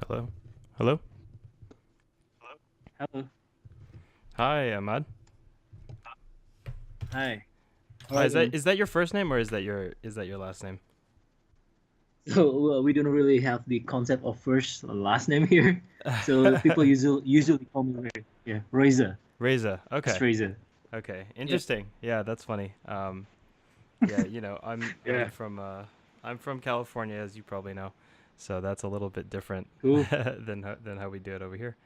Hello. Hello. Hello. Hi, Ahmad. Hi. How Hi, are you is that doing? is that your first name or is that your last name? So we don't really have the concept of first or last name here. So people usually call me Reza. Reza. Just Okay. Reza. Okay. Yeah. Interesting. Yeah, that's funny. Yeah, Yeah. I'm from California, as you probably know, so that's a little bit different Cool. than how we do it over here.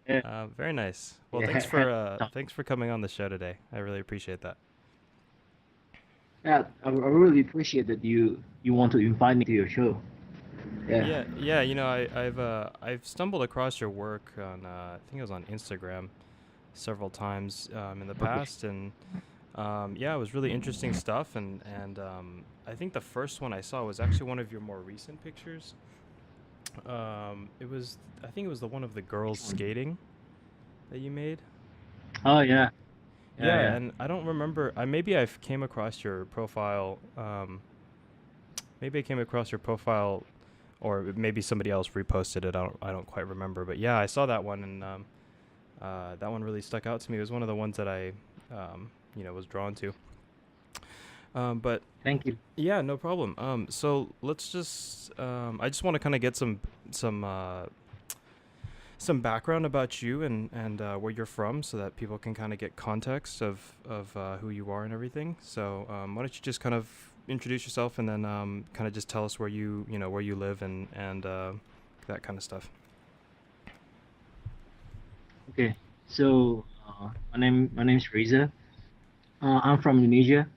Yeah. Very nice. Well, Yeah. thanks for coming on the show today. I really appreciate that. Yeah. I really appreciate that you want to invite me to your show. Yeah. Yeah, yeah. I've stumbled across your work on I think it was on Instagram several times in the Okay. past, and yeah, it was really interesting stuff. And I think the first one I saw was actually one of your more recent pictures. It was I think it was the one of the girls Which one? skating that you made. Oh yeah. Yeah. Yeah, Yeah. and I don't remember. I maybe I came across your profile. Maybe I came across your profile, or maybe somebody else reposted it. I don't quite remember. But yeah, I saw that one, and that one really stuck out to me. It was one of the ones that I, was drawn to. But Thank you. yeah, no problem. So let's just. I just want to kind of get some some background about you and where you're from, so that people can kind of get context of who you are and everything. So why don't you just kind of introduce yourself, and then kind of just tell us where you live, and that kind of stuff. Okay. So my name's Reza. I'm from Indonesia.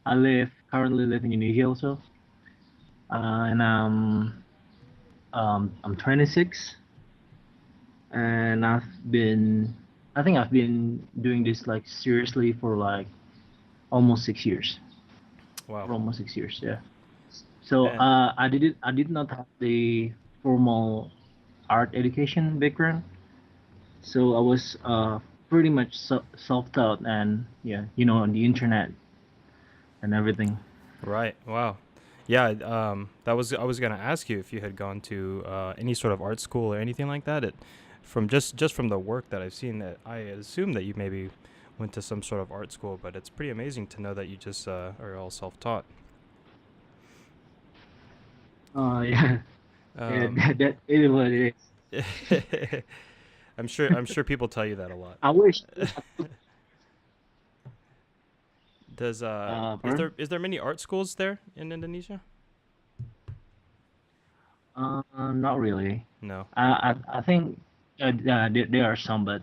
I currently live in Indonesia also. And I'm 26, and I think I've been doing this like seriously for like almost 6 years. Wow. For almost 6 years, yeah. So And I did not have the formal art education background, so I was pretty much self-taught, and yeah, on the internet and everything. right. Wow. Yeah. That was I was gonna ask you if you had gone to any sort of art school or anything like that. From just from the work that I've seen, that I assume that you maybe went to some sort of art school, but it's pretty amazing to know that you just are all self-taught. Yeah, yeah, Um, that is what it is. I'm sure people tell you that a lot. I wish. Does Pardon? is there many art schools there in Indonesia? Not really. No. I think there are some, but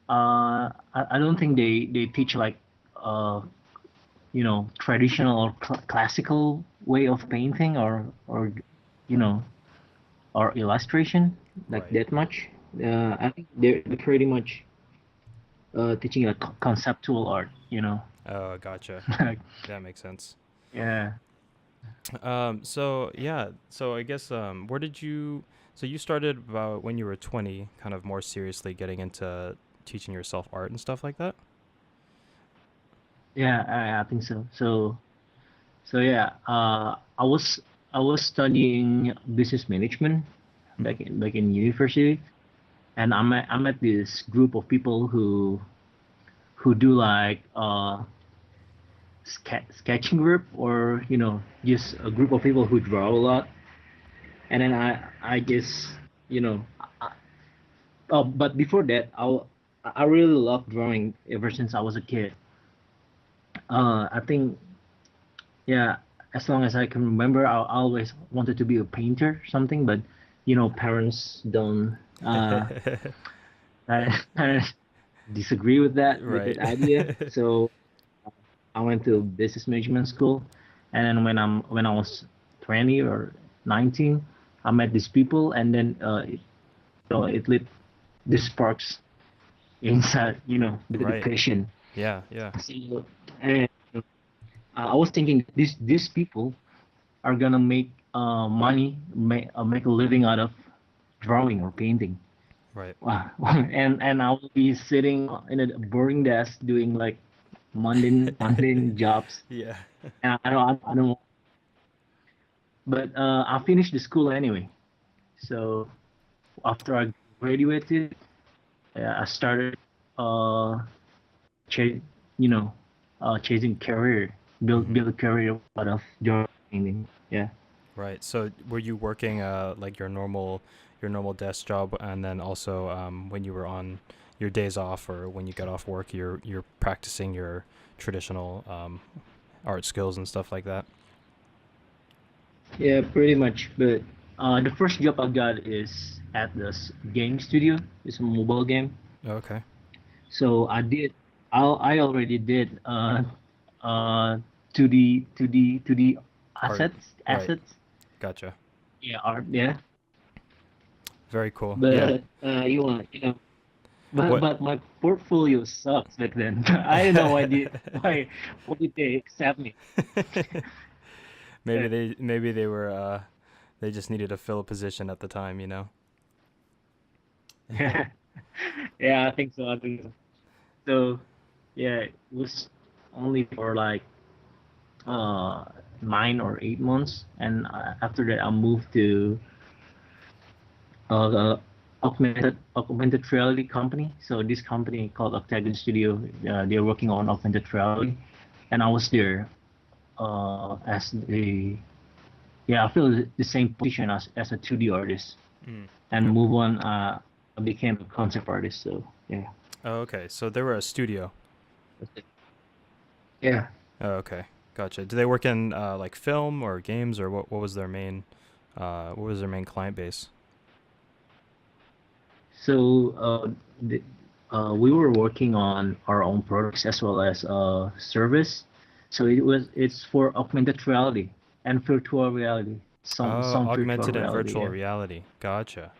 I don't think they teach like uh traditional or classical way of painting, or you know or illustration like Right. that much. I think they're pretty much teaching like conceptual art. Oh, gotcha. Like, That makes sense. yeah. So yeah, so I guess where did you so you started about when you were 20, kind of more seriously getting into teaching yourself art and stuff like that? Yeah, I think so. So yeah, I was studying business management Hmm. back in university, and I met this group of people who do like sketching group, or just a group of people who draw a lot. And then I just you know I, but before that, I really loved drawing ever since I was a kid. I think, yeah, as long as I can remember, I always wanted to be a painter, something. But parents don't parents disagree with that Right. idea. So I went to business management school, and then when I was 20 or 19, I met these people, and then it lit the sparks inside, the Right. passion. Yeah, yeah. So, and I was thinking these people are gonna make money, make a living out of drawing or painting. Right. Wow. And I will be sitting in a boring desk doing like mundane jobs. Yeah. And I don't. But I finished the school anyway. So after I graduated, I started uh, ch- you know, chasing career, Mm-hmm. build a career out of job training. Yeah. Right. So were you working like your normal desk job, and then also when you were on your days off or when you got off work, you're practicing your traditional art skills and stuff like that? Yeah, pretty much. But the first job I got is at the game studio. It's a mobile game. Okay. So I already did 2D Art. Right. assets. Gotcha. Yeah, art. Yeah. Very cool. Yeah. But What? but my portfolio sucks back then. I don't know why did they accept me? Yeah. Maybe they were they just needed to fill a position at the time, you know. Yeah, yeah, I think so. I think so. So yeah, it was only for like uh 9 or 8 months, and after that I moved to augmented reality company. So this company called Octagon Studio, they're working on augmented reality, and I was there as the yeah, I feel the same position as a 2D artist, Mm. and Okay. move on. I became a concept artist. So yeah. Oh, okay. So they were a studio. That's it. Yeah. Oh, okay. Gotcha. Do they work in like film or games, or what was their main client base? So the, we were working on our own products as well as service. So it's for augmented reality and virtual reality. Oh, Some virtual augmented and reality. virtual Yeah. reality. Gotcha.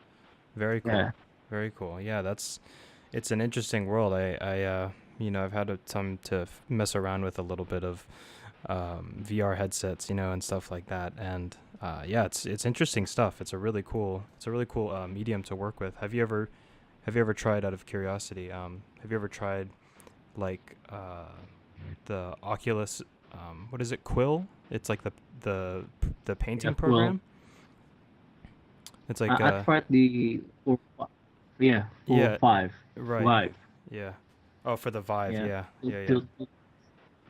Very Yeah. cool. Very cool. Yeah, that's it's an interesting world. I've had a time to mess around with a little bit of VR headsets, and stuff like that. And yeah, it's interesting stuff. It's a really cool medium to work with. Have you ever tried, out of curiosity? Have you ever tried like the Oculus? What is it? Quill? It's like the the Yeah. painting Well, program. It's like I tried the yeah, yeah, 4 5 right. Vive. Yeah. Oh, for the Vive. Yeah. Yeah. Tilt, Yeah. Yeah. tilt,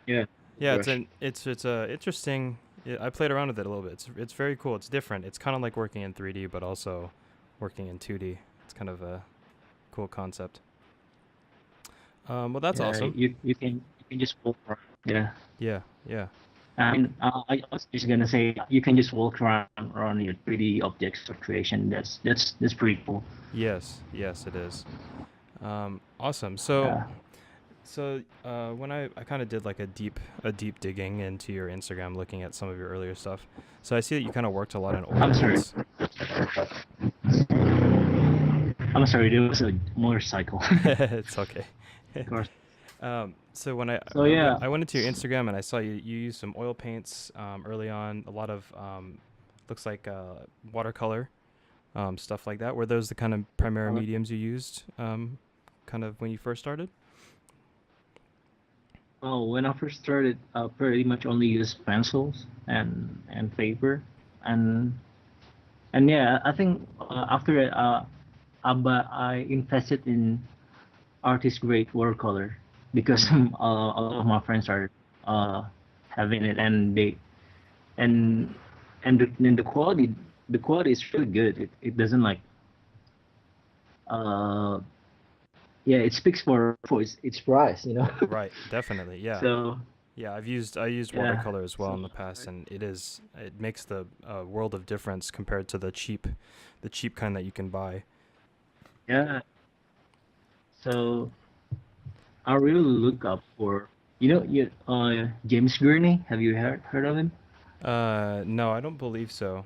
yeah. Yeah. Brush. It's a interesting. I played around with it a little bit. It's very cool. It's different. It's kind of like working in 3D, but also working in 2D. It's kind of a cool concept. Well, that's Yeah. awesome. You can just walk around. Yeah. Yeah. Yeah. I was just gonna say you can just walk around your 3D objects of creation. That's pretty cool. Yes. Yes, it is. Awesome. So Yeah. when I kind of did like a deep digging into your Instagram, looking at some of your earlier stuff. So I see that you kind of worked a lot in oil I'm sorry. paints. I'm sorry. There was a motorcycle. It's okay. Of course. So when I So yeah. I went into your Instagram and I saw you use some oil paints early on, a lot of looks like watercolor stuff like that. Were those the kind of primary Uh, mediums you used kind of when you first started? oh, when I first started, I pretty much only used pencils and paper, and yeah, I think after it, I invested in artist grade watercolor because Mm. a lot of my friends are uh, having it, and and and the quality is really good. It doesn't like uh yeah, it speaks for its price, you know. Right, definitely. Yeah. So Yeah, I used yeah, watercolor as well so in the past, and it makes the world of difference compared to the cheap kind that you can buy. yeah, so I really look up for James Gurney. Have you heard of him? No, I don't believe so.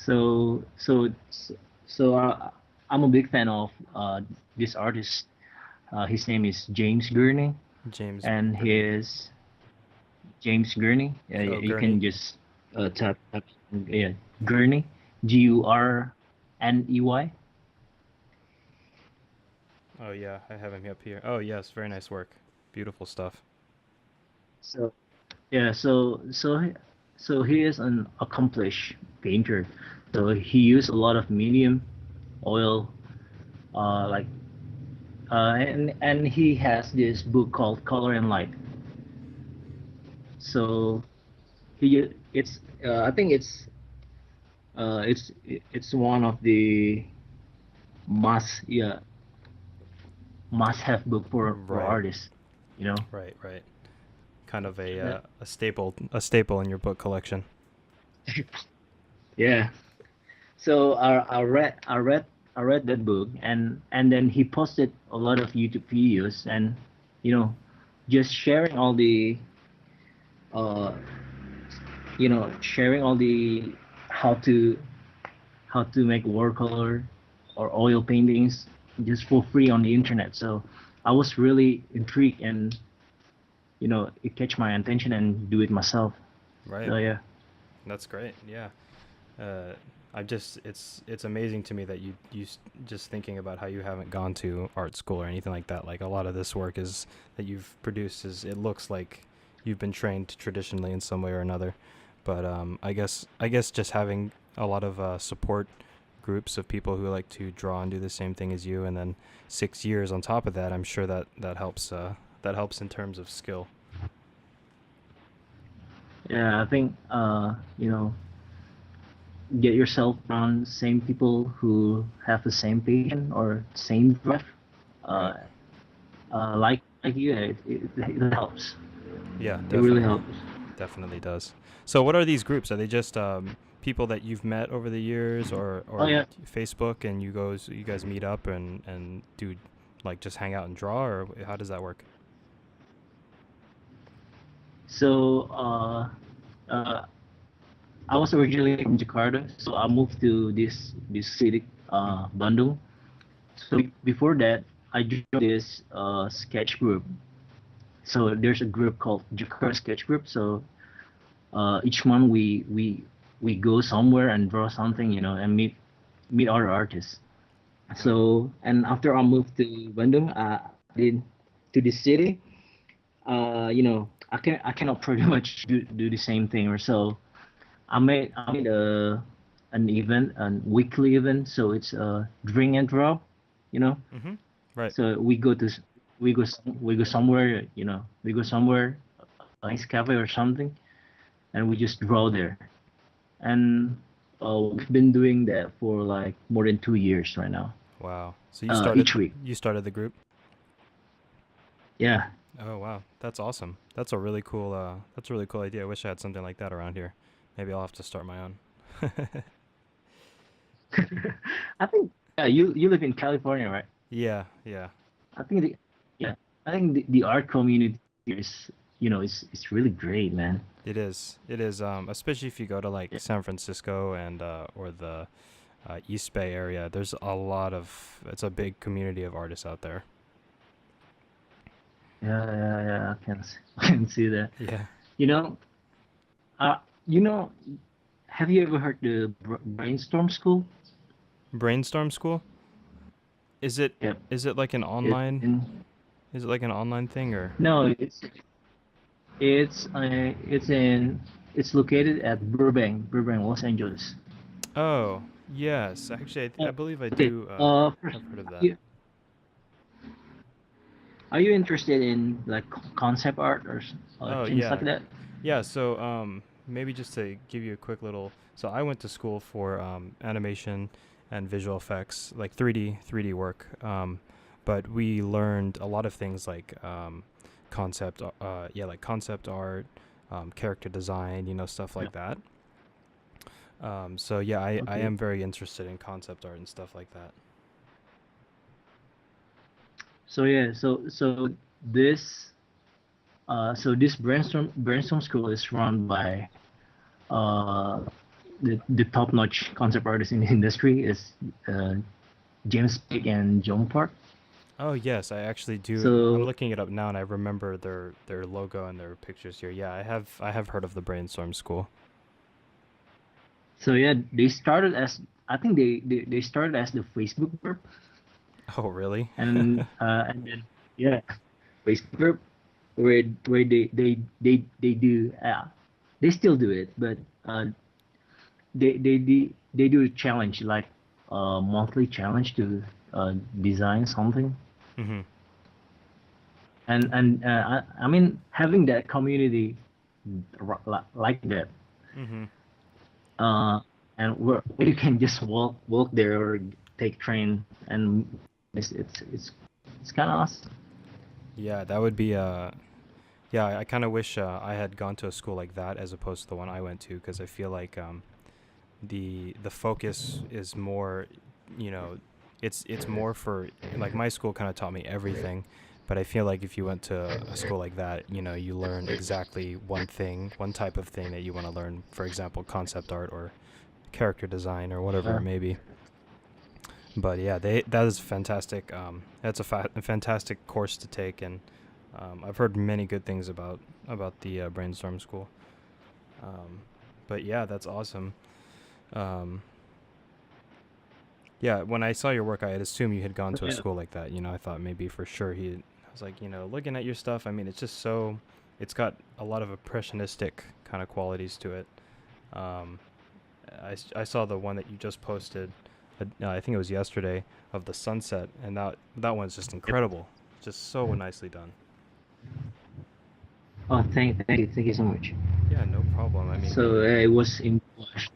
So so so I'm a big fan of this artist. His name is James Gurney, James and Gurney. his James Gurney. Oh, You Gurney. can just type yeah, Gurney, Gurney. Oh yeah, I have him up here. Oh yes, very nice work. Beautiful stuff. So yeah, so he is an accomplished painter, So he used a lot of medium oil, like and he has this book called Color and Light. So it's I think it's one of the must yeah must have book for Right, artists, you know. right, right. Kind of Uh, a staple in your book collection. yeah. So I read that book, and then he posted a lot of YouTube videos, and you know just uh sharing all the how to how to make watercolor or oil paintings just for free on the internet. So I was really intrigued, and it catch my attention and do it myself. Right. So yeah. That's great. Yeah. Uh, it's amazing to me that just thinking about how you haven't gone to art school or anything like that. Like a lot of this work is that you've produced is it looks like you've been trained traditionally in some way or another. But I guess just having a lot of support groups of people who like to draw and do the same thing as you, and then 6 years on top of that, I'm sure that helps. That helps in terms of skill. Yeah, I think get yourself around same people who have the same passion or same drive, uh, Right. like you. It helps. Yeah. It really Definitely. helps. Definitely does. So, what are these groups? Are they just people that you've met over the years, Oh or yeah. Facebook, and you guys meet up and do like just hang out and draw, or how does that work? So uh, I was originally from Jakarta, so I moved to this city, Mm. Bandung. So before that, I joined this sketch group. So there's a group called Jakarta Sketch Group. So each month we go somewhere and draw something, and meet other artists. Right. So and after I moved to Bandung, did to this city, I cannot pretty much do the same thing or so. I made an event, a weekly event. So it's a drink and draw, you know. Mm-hmm. Right. So we go somewhere, we go somewhere, a nice cafe or something, and we just draw there. And we've been doing that for like more than 2 years right now. Wow. So Each week. you started the group. Yeah. Oh wow, that's awesome. That's a really cool idea. I wish I had something like that around here. Maybe I'll have to start my own. I think you live in California, right? Yeah. Yeah. I think yeah, I think the art community here is it's really great, man. It is. It is. Especially if you go to like San Francisco and or the East Bay area. There's a lot of. It's a big community of artists out there. Yeah. I can see that. Yeah. You know, uh, you know, have you ever heard the brainstorm school? Brainstorm School. Is it? Yep. Is it like an It's online? in Is it like an online thing or? no, it's in it's located at Burbank, Los Angeles. Oh yes. Actually, I Oh, believe I okay. do. First, Have heard of are that. you, are you interested in like concept art or Oh things like yeah. that? Yeah. So maybe just to give you a quick little. So I went to school for animation and visual effects, like 3D work. But we learned a lot of things like yeah, like concept art, character design, stuff Yeah. like that. So yeah, I Okay. am very interested in concept art and stuff like that. So yeah, this this brainstorm school is run by uh the top notch concept artists in the industry is uh, James Pick and John Park. Oh yes, I actually do. I'm So looking it up now, and I remember their logo and their pictures here. Yeah, I have heard of the Brainstorm School. yeah, they started as I think they started as the Facebook group, Oh really? and then yeah, Facebook group where they do they still do it, but uh, they do a challenge like a monthly challenge to design something, Mm-hmm. and I mean having that community like that, Mm-hmm. uh, and where you can just walk there or take train, and it's kind of awesome. Yeah, that would be yeah, I kind of wish I had gone to a school like that as opposed to the one I went to, because I feel like the focus is more, you know, it's more for, like, my school kind of taught me everything, but I feel like if you went to a school like that, you know, you learn exactly one thing, one type of thing that you want to learn, for example, concept art or character design or whatever Uh, it may be. But yeah, they that is fantastic. That's a fantastic course to take, and I've heard many good things about the brainstorm school. Um, but yeah, that's awesome. Um, yeah, when I saw your work, I had assumed you had gone to a yeah. school like that. You know, I thought maybe for sure he. I was like, you know, looking at your stuff. I mean, it's just so. It's got a lot of impressionistic kind of qualities to it. Um, I saw the one that you just posted. I think it was yesterday, of the sunset, and that one's just Yep. incredible. Just so nicely done. Oh, thank you so much. Yeah, no problem. I mean, So it was in Blush.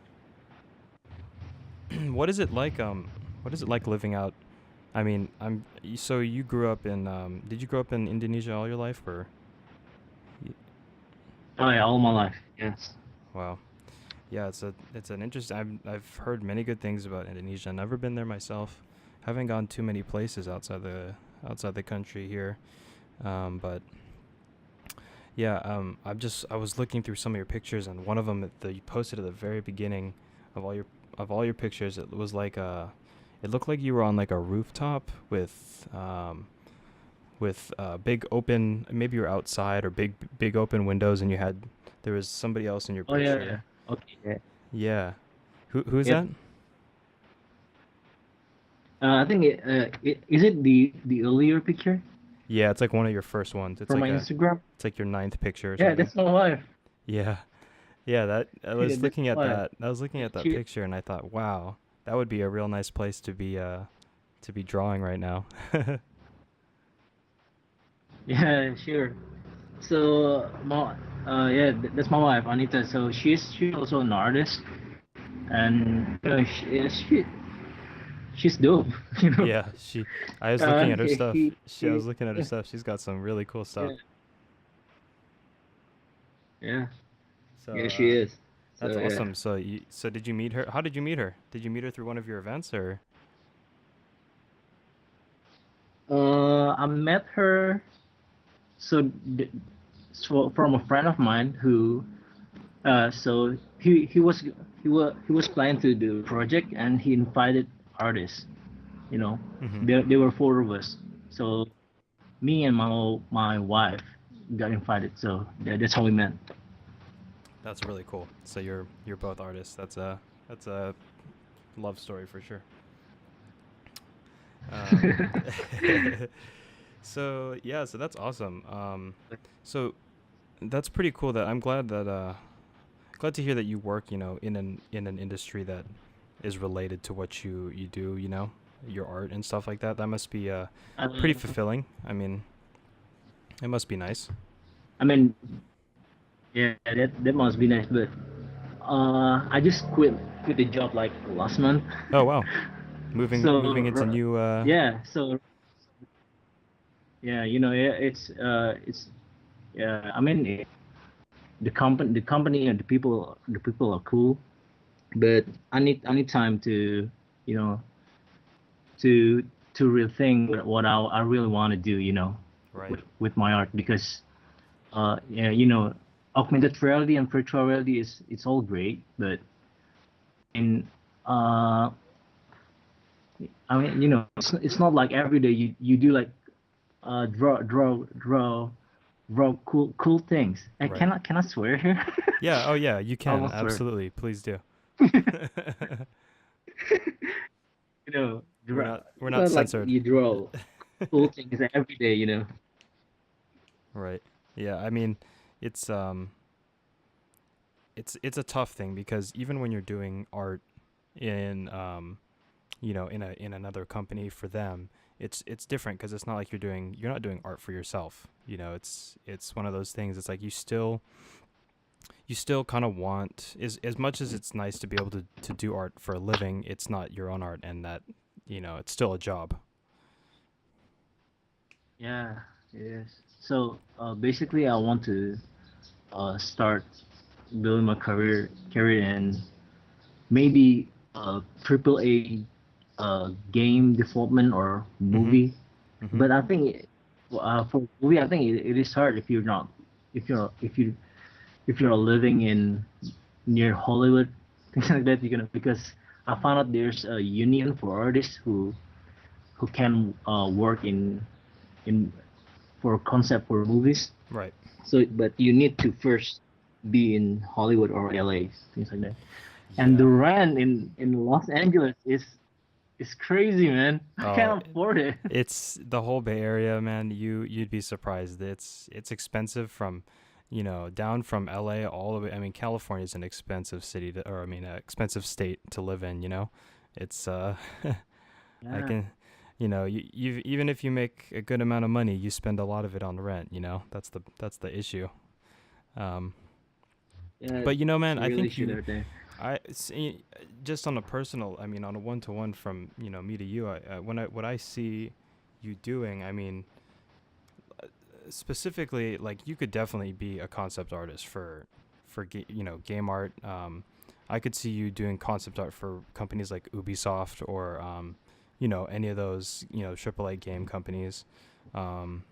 what is it like? What is it like living out? I mean, so you grew up in. Did you grow up in Indonesia all your life, or? y- Oh yeah, all my life. Yes. Wow. Yeah, it's an interesting. I've heard many good things about Indonesia. Never been there myself. Haven't gone too many places outside the country here. But yeah, I was looking through some of your pictures, and one of them that you posted at the very beginning of all your pictures, it was like it looked like you were on like a rooftop with big open, maybe you were outside, or big open windows, and there was somebody else in your Oh yeah, yeah. picture. Okay. Yeah. Yeah, who's Yep. that? I think is it the earlier picture Yeah, it's like one of your first ones. from my Instagram? It's like your ninth picture or Yeah, something. that's my wife. Yeah. Yeah, that I Yeah, was that's looking at my wife. that. I was looking Yeah, at that she. picture, and I thought, wow, that would be a real nice place to be drawing right now. Yeah, sure. So my yeah, that's my wife Anita. So she's also an artist, and she's dope. You know. Yeah, I was looking at her stuff. I was looking at her Yeah, stuff. She's got some really cool stuff. yeah, yeah, So, yeah, she is. that's So yeah. awesome. So did you meet her? How did you meet her? Did you meet her through one of your events, or? I met her so, so from a friend of mine who so he was planning to do a project and he invited artists. You know, Mhm. there were four of us. So me and my wife got invited. So that's how we met. That's really cool. So you're both artists. That's a love story for sure. Um, so yeah, so that's awesome. So that's pretty cool. That I'm glad that glad to hear that you work, you know, in an industry that is related to what you do. You know, your art and stuff like that. That must be pretty uh, fulfilling. I mean, it must be nice. I mean, yeah, that must be nice. But I just quit the job like last month. Oh wow, moving So into new. yeah, so yeah, you know, yeah, it's yeah. I mean, the company and the people are cool, but I need time to, you know, to rethink what I really want to do, you know, Right. with my art because yeah, you know, augmented reality and virtual reality is it's all great, but in uh I mean, you know, it's not like every day you do like draw cool things. I Right. cannot swear here. Yeah. Oh yeah. You I can almost swear. absolutely. Please do. You know, We're it's not not like censored. you draw cool things every day. You know. Right. Yeah. I mean, it's it's a tough thing because even when you're doing art in in another company for them, it's different because it's not like you're not doing art for yourself. It's one of those things. It's like you still kind of want, as much as it's nice to be able to do art for a living, it's not your own art, and that it's still a job. Yeah, it is. So basically, I want to start building my career in maybe triple A game development or Mhm. movie. Mhm. But I think for movie, I think it is hard if you're not if you're if you're living in near Hollywood, things like that. Because I found out there's a union for artists who can work in for concept for movies. Right. So, but you need to first be in Hollywood or LA, things like that. And the Yeah. rent in Los Angeles is crazy, man. I Oh, can't afford it. it's the whole Bay Area, man. You'd be surprised. It's expensive from, down from LA all the way. I mean, California is an expensive city to, or I mean, expensive state to live in. It's I Yeah, can, you even if you make a good amount of money, you spend a lot of it on rent. That's the issue. Um, yeah, but it's man, I really think shit out there. I see, just on a personal, I mean, on a one-to-one from me to you. What I see you doing, I mean, specifically, like you could definitely be a concept artist for game art. I could see you doing concept art for companies like Ubisoft or any of those AAA game companies, um,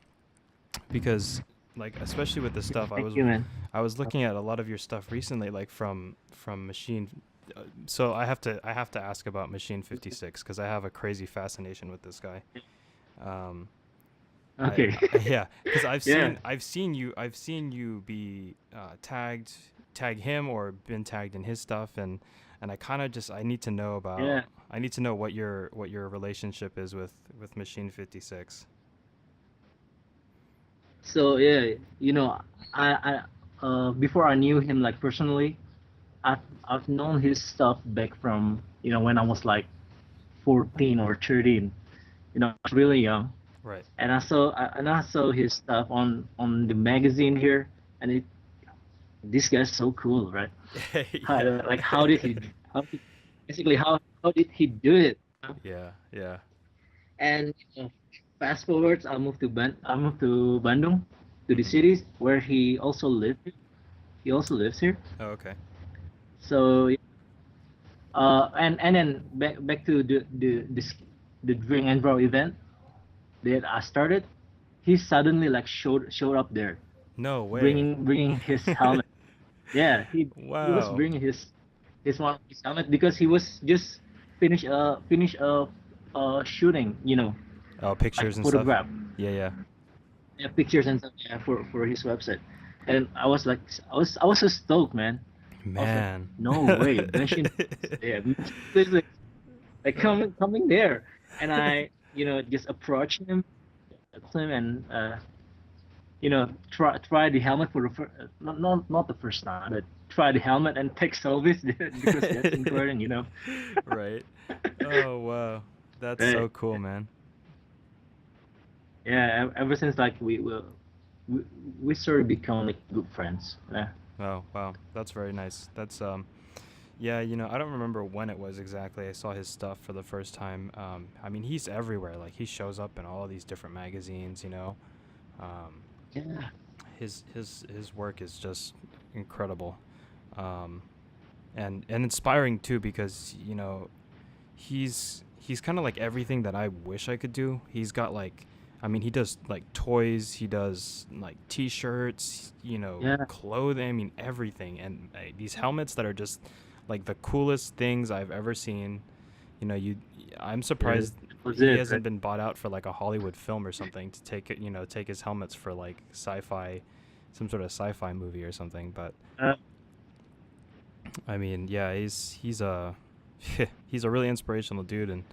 because like especially with the stuff Thank you, man. I was looking at a lot of your stuff recently, like from Machine. So I have to ask about Machine 56 because I have a crazy fascination with this guy. Um, Okay. yeah, because Yeah, I've seen you be tag him or been tagged in his stuff, and I kind of just yeah. I need to know what your relationship is with Machine 56. So yeah, before I knew him like personally, I've known his stuff back from when I was like 14 or 13. I was really young, Right. and I saw his stuff on the magazine here, and this guy's so cool, right? Yeah. Like how did basically how did he do it? Yeah. Yeah. And fast forwards, I moved to Bandung, to the Mhm. city where he also lived. He also lives here. Oh, okay. So and then back to the Drink and Draw event that I started. He suddenly like showed up there, No way. bringing his helmet. Yeah, he was Wow. bringing his one of his helmet because he was just finish shooting, Oh, like pictures and stuff. photograph, Yeah. Yeah. yeah, pictures and stuff, yeah, for his website. And I was like, I was so stoked, man. I was like, Man. no way, Mission, yeah, Mission like coming there, and I just approached him and try the helmet for the first, not the first time, but try the helmet and take selfies because that's important, Right. Oh wow. That's Right. so cool, man. Yeah, ever since like we, we sort of become like good friends. Yeah. Oh wow. That's very nice. That's yeah, I don't remember when it was exactly I saw his stuff for the first time. I mean, he's everywhere. Like he shows up in all of these different magazines. Um Yeah. his work is just incredible. Um and inspiring too because he's kind of like everything that I wish I could do. He's got like, I mean, he does like toys, he does like t-shirts, Yeah. clothing, I mean everything, and these helmets that are just like the coolest things I've ever seen. You know, you I'm Yeah. surprised That was he it, right? hasn't been bought out for like a Hollywood film or something to take it, take his helmets for like sci-fi, some sort of sci-fi movie or something, but Uh, I mean, yeah, he's a he's a really inspirational dude, and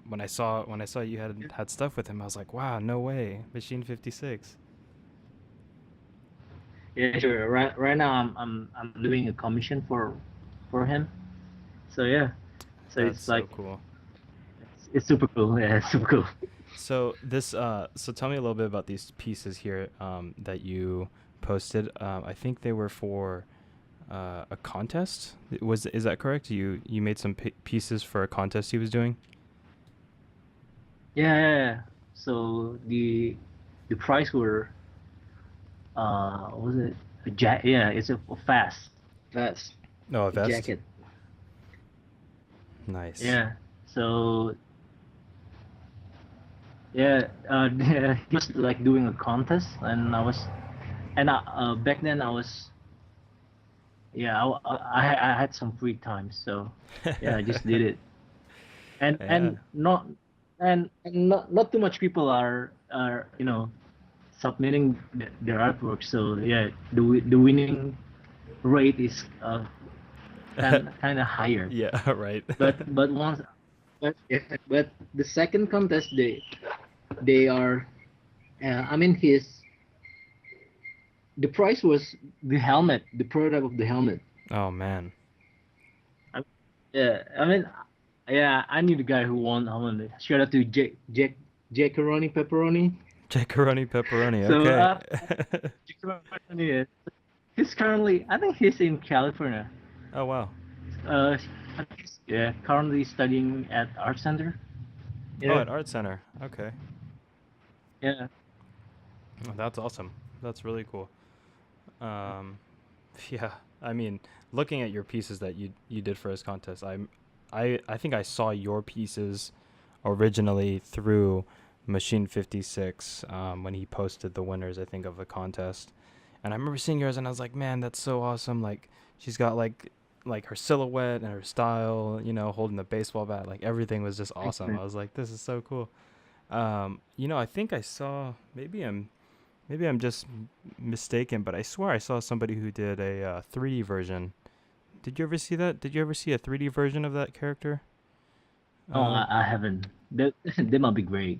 when I saw you had stuff with him, I was like, wow, no way, Machine 56. Yeah, sure. Right now I'm doing a commission for him. So yeah. So That's it's like so cool. it's super cool. Yeah, it's super cool. So tell me a little bit about these pieces here that you posted. I think they were for a contest. Is that correct? You made some pieces for a contest he was doing. Yeah, yeah, yeah. So the price were what was it a yeah, it's a fast Oh, a vest. jacket. Nice. Yeah. So yeah, he was like doing a contest, and back then I was yeah I had some free time, so yeah I just did it, and Yeah. and not and not too much people are submitting their artwork, so yeah the winning rate is kind of higher, Yeah, right. but once but the second contest they are I mean his the price was the helmet, the prototype of the helmet. Oh man. I, yeah, I mean, yeah, I knew the guy who won. I won. Shout out to Jackaroni Pepperoni. Pepperoni pepperoni. So Okay. Jackaroni, he's currently, I think he's in California. Oh wow. Uh, yeah, currently studying at Art Center. Oh, Yeah, at Art Center. Okay. yeah. Oh, that's awesome. That's really cool. Um, yeah. I mean, looking at your pieces that you did for his contest, I think I saw your pieces originally through Machine 56 when he posted the winners, I think, of a contest. And I remember seeing yours and I was like, man, that's so awesome. Like she's got like her silhouette and her style, holding the baseball bat, like everything was just Thanks, awesome. man. I was like, this is so cool. I think I saw maybe I'm just mistaken, but I swear I saw somebody who did a 3D version. Did you ever see that? Did you ever see a 3D version of that character? Oh, Um, I haven't. That might be great.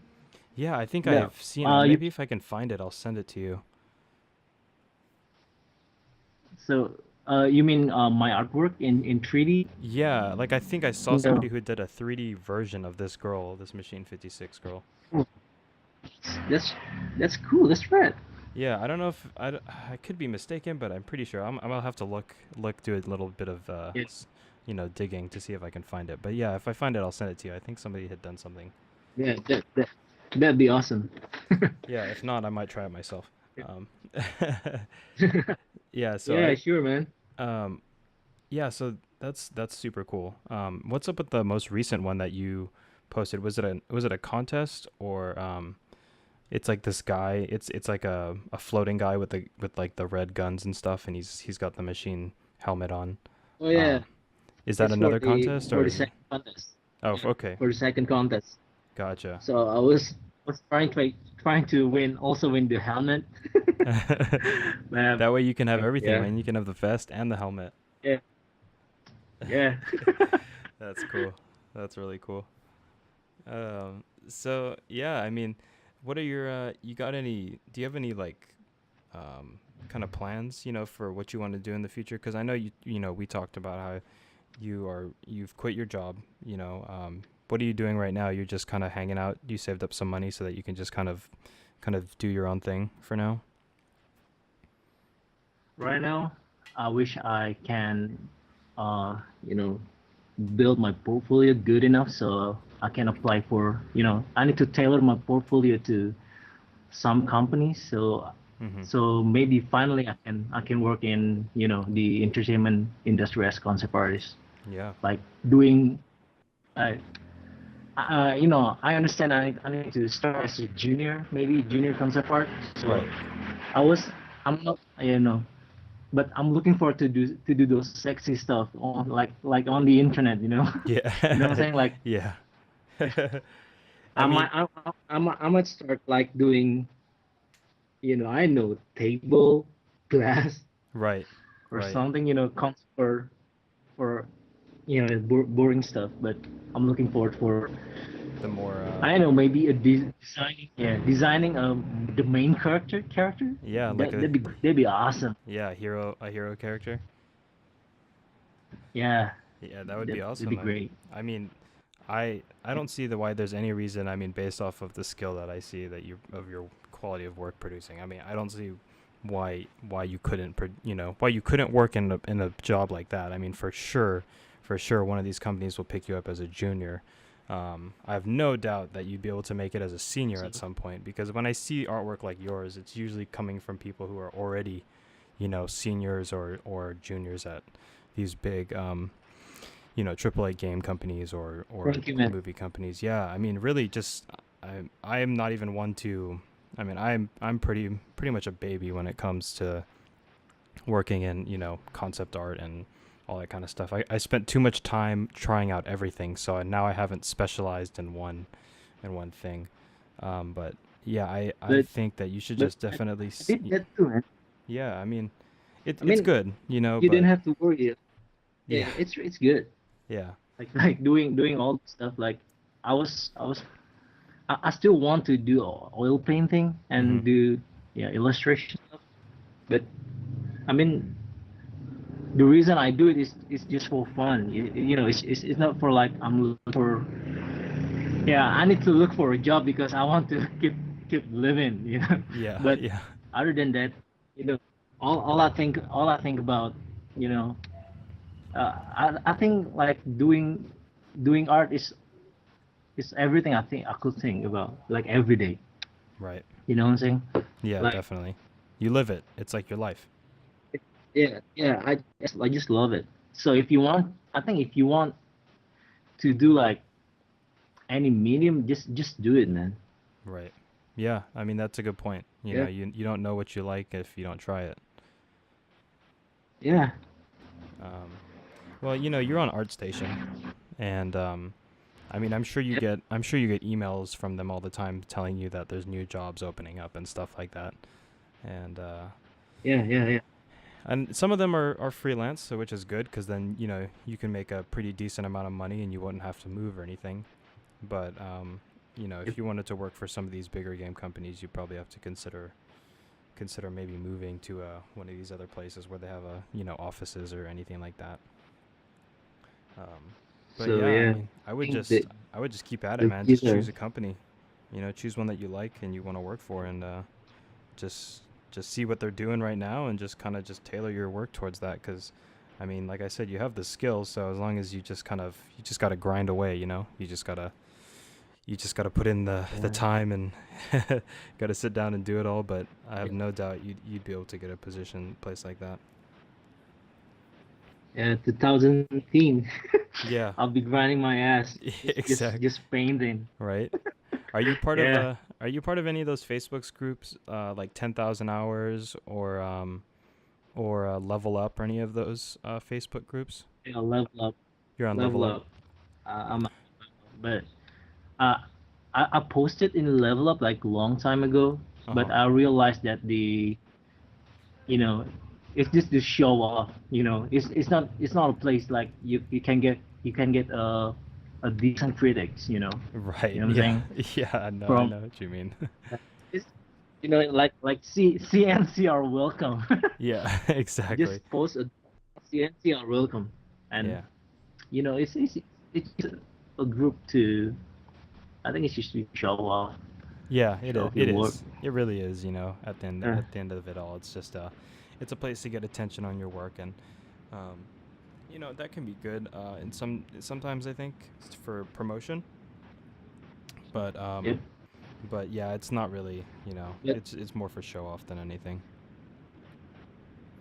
yeah, I think No, I've seen it. you Maybe if I can find it, I'll send it to you. so you mean my artwork in 3D? Yeah, like I think I saw somebody No. who did a 3D version of this girl, this Machine 56 girl. That's that's cool. That's rad. Yeah, I don't know if I could be mistaken, but I'm pretty sure. I'll have to do a little bit of Yeah, digging to see if I can find it. But yeah, if I find it, I'll send it to you. I think somebody had done something. yeah, that'd be awesome. Yeah, if not, I might try it myself. Um, yeah, so Yeah, sure, man. um, yeah, so that's super cool. What's up with the most recent one that you posted? Was it a contest or it's like this guy. It's like a floating guy with like the red guns and stuff, and he's got the machine helmet on. Oh yeah, Um, is that it's for another contest for or the is it? second contest. Oh, Yeah, okay, for the second contest. gotcha. So I was trying to win the helmet. That way you can have everything, Yeah, man. You can have the vest and the helmet. yeah, yeah. That's cool. That's really cool. So yeah, I mean, what are your you got any? Do you have any like kind of plans, for what you want to do in the future? Because I know we talked about how you've quit your job. What are you doing right now? You're just kind of hanging out. You saved up some money so that you can just kind of do your own thing for now. Right now, I wish I can, uh, you know, build my portfolio good enough so I can apply for, I need to tailor my portfolio to some companies. Mm-hmm. So maybe finally I can work in, the entertainment industry as concept artist, Yeah. like doing, uh, I understand I need to start as a junior, maybe junior concept art. So Right. I was, I'm not, but I'm looking forward to do those sexy stuff on like on the internet, you know what I'm Yeah. saying? Like Yeah. I I mean, might I might start like doing, I know table, glass, right. or Right. something, for boring stuff. But I'm looking forward for the more I know maybe designing, yeah, designing the main character. yeah, like That a that'd be awesome. yeah, a hero character. Yeah, Yeah, that would be that'd be awesome. great. I mean, I don't see the why there's any reason. I mean, based off of the skill that I see that you of your quality of work producing. I mean, I don't see why you couldn't why you couldn't work in a job like that. I mean, for sure, one of these companies will pick you up as a junior. I have no doubt that you'd be able to make it as a senior So at some point because when I see artwork like yours, it's usually coming from people who are already, seniors or juniors at these big AAA game companies or thank you, man. movie companies. Yeah, I mean, really, just I am not even one to. I mean, I'm pretty much a baby when it comes to working in concept art and all that kind of stuff. I spent too much time trying out everything, so now I haven't specialized in one thing. But yeah, I But think that you should but just definitely. I did that too, man. Yeah, I mean, I it's mean, good, you didn't but have to worry. yeah, Yeah, it's good. yeah. Like doing all the stuff. Like I still want to do oil painting Mm-hmm. and do, yeah, illustration stuff. But I mean, the reason I do it is just for fun. It's not for like I'm looking for. Yeah, I need to look for a job because I want to keep living. Yeah, But yeah, other than that, you know, all I think about, you know, I think like doing art is everything I could think about like every day. right. You know what I'm saying? Yeah, Like, definitely. You live it. It's like your life. yeah, yeah. I just love it. So if you want, I think if you want to do like any medium, just do it, man. Right. Yeah, I mean that's a good point. Yeah, You don't know what you like if you don't try it. yeah, Um, well, you're on ArtStation, and I mean, yeah, I'm sure you get emails from them all the time telling you that there's new jobs opening up and stuff like that. And yeah, yeah, yeah. some of them are freelance, so which is good because then you can make a pretty decent amount of money and you wouldn't have to move or anything. But Yep. if you wanted to work for some of these bigger game companies, you probably have to consider maybe moving to one of these other places where they have offices or anything like that. Um, but So yeah, I yeah, mean, I I would think just that I would just keep at it, the man. Just visa. choose a company, choose one that you like and you want to work for, and just just see what they're doing right now and just kind of just tailor your work towards that. Because, I mean, like I said, you have the skills, so as long as you just gotta grind away, you just gotta put in the Yeah, time and gotta sit down and do it all. But I yeah, have no doubt you'd be able to get a place like that. yeah. 2017, Yeah, I'll be grinding my ass, exact. just painting. Right. Are you part of Yeah, any of those Facebook's groups, like 10,000 hours or Level Up or any of those Facebook groups? yeah. Level up, You're on level Level Up. up. I'm, but uh, I posted in Level Up like long time ago, Uh but huh. I realized that you know, it's just to show off. It's not a place like you can get a decent critics. Right. You know what I'm Yeah. saying? Yeah. I From know what you mean. it's like CNC are welcome. Yeah. Exactly. Just post a CNC are welcome, and Yeah. it's a group to. I think it's just to show off, Yeah. It show is. off your It work. is. It really is. Uh, At the end of it all, it's just it's a place to get attention on your work, and um, that can be good. And sometimes I think for promotion, but yep. yeah, it's not really. Yep. It's more for show off than anything.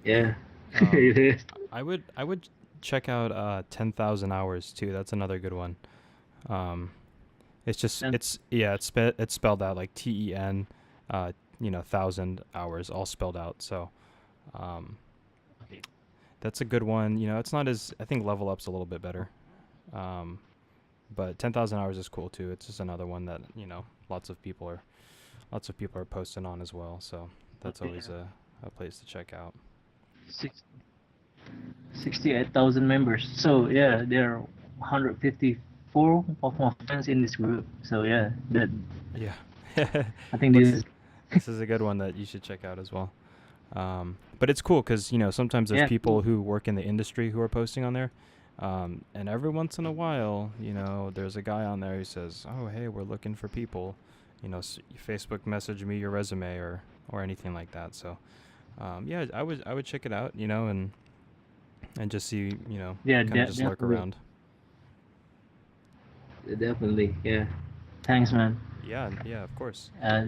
Yeah. Um, It is. I would check out 10,000 hours too. That's another good one. Um, it's just And it's spelled out like TEN, 1,000 hours all spelled out. So um, okay. that's a good one. It's not as I think Level Up's a little bit better. Um, but 10,000 hours is cool too. It's just another one that lots of people are posting on as well. So that's Okay. always a place to check out. Six, 68,000 members. So yeah, there are 150. four of my friends in this group. So yeah, that Yeah. I think this What's is This is a good one that you should check out as well. But it's cool because sometimes there's yeah people cool. who work in the industry who are posting on there, and every once in a while, there's a guy on there who says, "Oh, hey, we're looking for people," Facebook message me your resume or anything like that. So, yeah, I would check it out, and just see, Yeah, kind of just lurk definitely, around. definitely. Yeah. Thanks, man. Yeah, yeah, of course. Uh,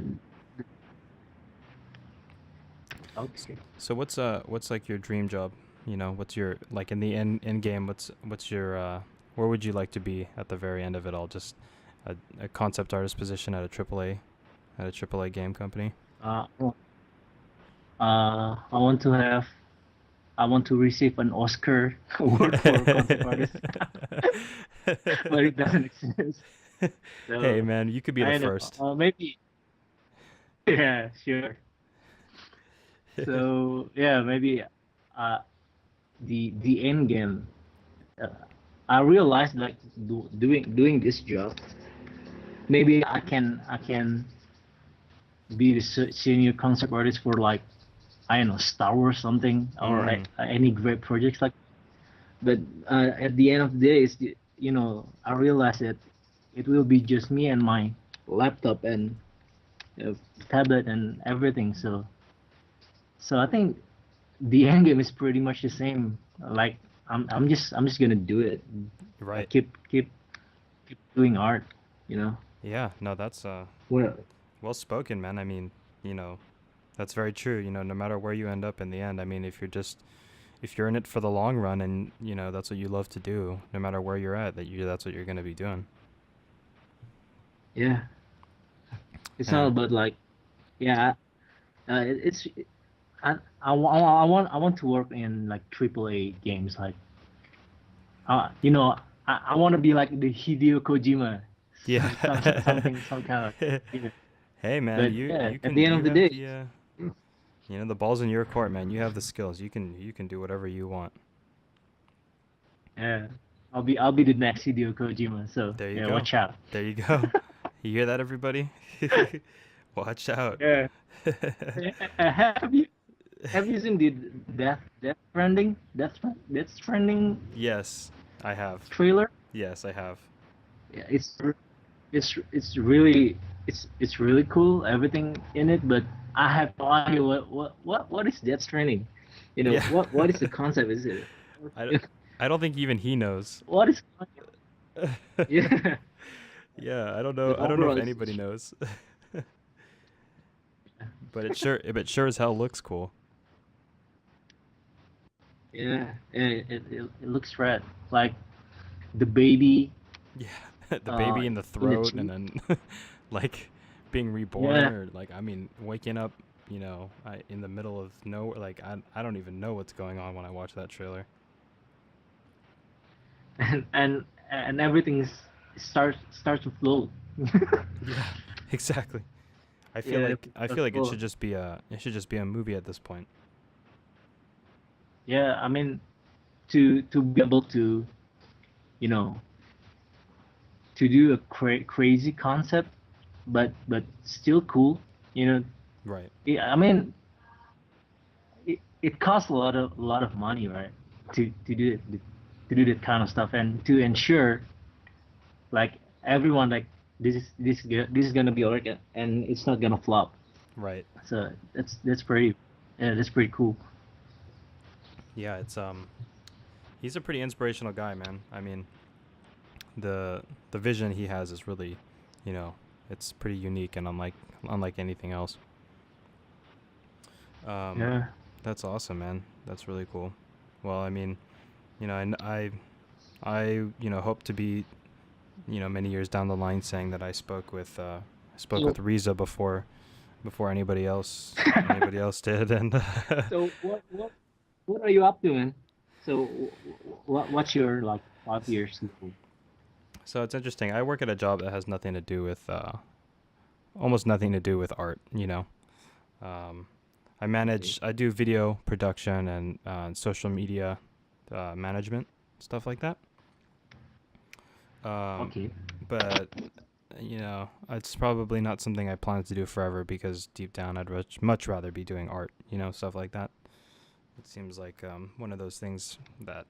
S- okay. So what's like your dream job? What's your like in the end game? What's your where would you like to be at the very end of it all? Just a concept artist position at a AAA game company. Well, I want to have, I want to receive an Oscar award for concept artist, but it doesn't exist. Hey So man, you could be the I know, first. maybe, yeah, sure. So yeah, maybe, uh, the end game. Uh, I realized like doing this job, maybe I can be the senior concept artist for like, I don't know, Star Wars something, or Mm, any great projects like. But at the end of the day, I realized that it will be just me and my laptop and uh, tablet and everything. So I think the end game is pretty much the same. Like, I'm just gonna do it. right. Keep doing art. You know. Yeah. No, that's Well, well spoken, man. I mean, you know, that's very true. No matter where you end up in the end, I mean, if you're in it for the long run and that's what you love to do, no matter where you're at, that's what you're gonna be doing. yeah. It's not And about like, yeah. It's I want to work in like AAA games. Like, you know, I want to be like the Hideo Kojima, yeah. some kind of. Yeah. Hey man, But you yeah, you at the can end of you the have day, the ball's in your court, man. You have the skills. You can do whatever you want. yeah, I'll be the next Hideo Kojima. So There you yeah, go. watch out. There you go. You hear that, everybody? Watch out. Yeah. Have you seen the Death Stranding Yes, I have. trailer? Yes, I have. Yeah, it's really it's really cool, everything in it, but I have no idea what is Death Stranding. Yeah. What is the concept? Is it I, d- I don't think even he knows. what is yeah, Yeah, I don't know. but I don't know if overall anybody knows. But it sure as hell looks cool. yeah, it looks rad. Like the baby Yeah, the baby in the in the throat, and tree. then like being reborn, Yeah, or like I mean waking up, in the middle of nowhere. Like I don't even know what's going on when I watch that trailer. and everything starts to float. Yeah, exactly. I feel Yeah, like I that's feel like cool. it should just be a movie at this point. Yeah, I mean, to be able to, you know, to do a crazy concept, but still cool. You know, Right. I mean, it costs a lot of money, right? To do it, to do that kind of stuff, and to ensure like everyone like this is gonna be alright, and it's not gonna flop. Right. So that's pretty, yeah, that's pretty cool. Yeah, he's a pretty inspirational guy, man. I mean, the the vision he has is really, you know, it's pretty unique and unlike anything else. Um, Yeah. that's awesome, man. That's really cool. Well, I mean, and I hope to be, many years down the line saying that I spoke So with REZA before anybody else did, and so what are you up to, man? So what's your like 5 years goal? so it's interesting. I work at a job that has nothing to do with almost nothing to do with art. Um, Okay. I do video production and social media management, stuff like that. Um, Okay. but it's probably not something I plan to do forever because deep down I'd much rather be doing art, stuff like that. It seems like one of those things that,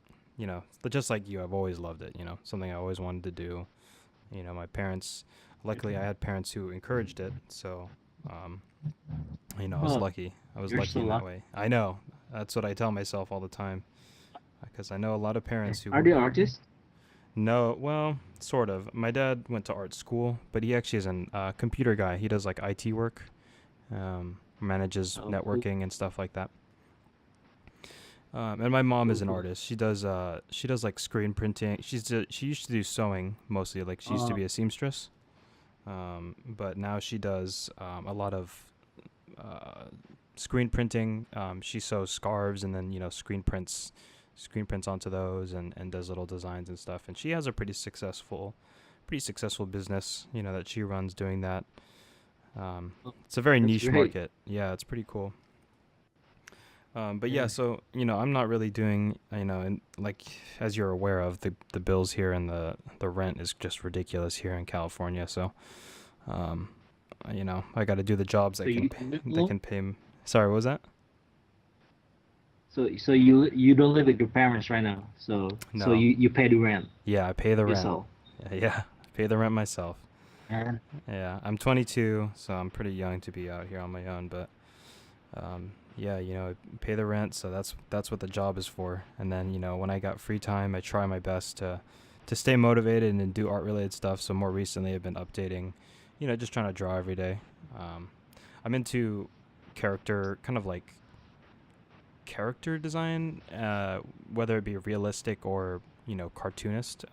just like you, I've always loved it, something I always wanted to do. My parents, luckily I had parents who encouraged it. So, um, I was Oh, lucky. I was you're lucky so in that lucky. way. I know. That's what I tell myself all the time because I know a lot of parents Are they artists? no, well, sort of. My dad went to art school, but he actually is a computer guy. He does like IT work, manages Oh, cool. networking and stuff like that. And my mom is Cool, an cool. artist. She does like screen printing. She used to do sewing mostly. Like she used to Uh, be a seamstress. But now she does a lot of uh, screen printing. She sews scarves and then screen prints onto those and does little designs and stuff. And she has a pretty successful business. That she runs doing that. It's a very that's niche great. market. Yeah, it's pretty cool. But yeah, Yeah. so I'm not really doing, and like as you're aware of, the bills here and the rent is just ridiculous here in California. So, um, I got to do the jobs So you live that alone? can pay. Sorry, what was that? So you don't live with your parents right now. So No. you pay the rent Yeah, I pay the rent. yourself. Yeah, I pay the rent myself. And Yeah, I'm 22, so I'm pretty young to be out here on my own. But yeah, pay the rent, so that's what the job is for. And then when I got free time, I try my best to stay motivated and do art related stuff. So more recently, I've been updating, just trying to draw every day. Um, I'm into kind of like character design, whether it be realistic or cartoonist.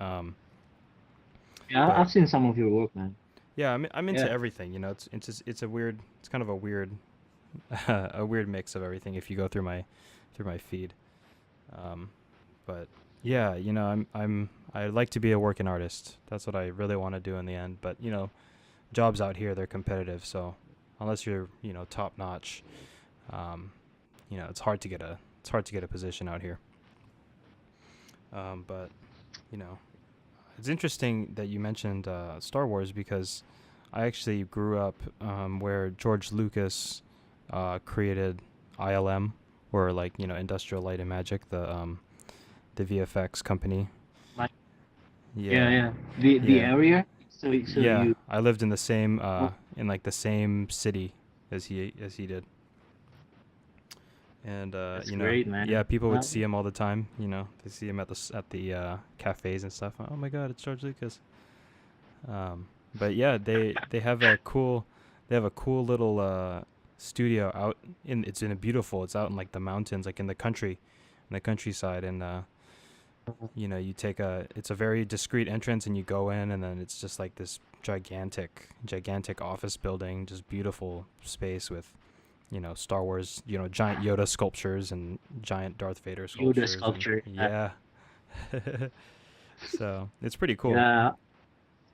yeah, But I've seen some of your work, man. yeah, I'm into Yeah. everything. It's kind of a weird a weird mix of everything if you go through my feed. Um, but yeah, I'd like to be a working artist. That's what I really want to do in the end. But jobs out here they're competitive, so unless you're top notch, um, it's hard to get a position out here. But you know, it's interesting that you mentioned Star Wars because I actually grew up where George Lucas created ILM, or like Industrial Light and Magic, the VFX company. Like yeah, Yeah, yeah. The yeah, area. So yeah. you I lived in the same oh, in like the same city as he did, and that's great, yeah, man. people would Well, see him all the time. They see him at the cafes and stuff. Oh my God, it's George Lucas. But yeah, they have a cool little studio out it's out in like the mountains, like in the countryside, and it's a very discreet entrance, and you go in, and then it's just like this gigantic office building, just beautiful space with Star Wars, giant Yoda sculptures and giant Darth Vader Yoda sculptures, and sculpture. yeah. So it's pretty cool. Yeah,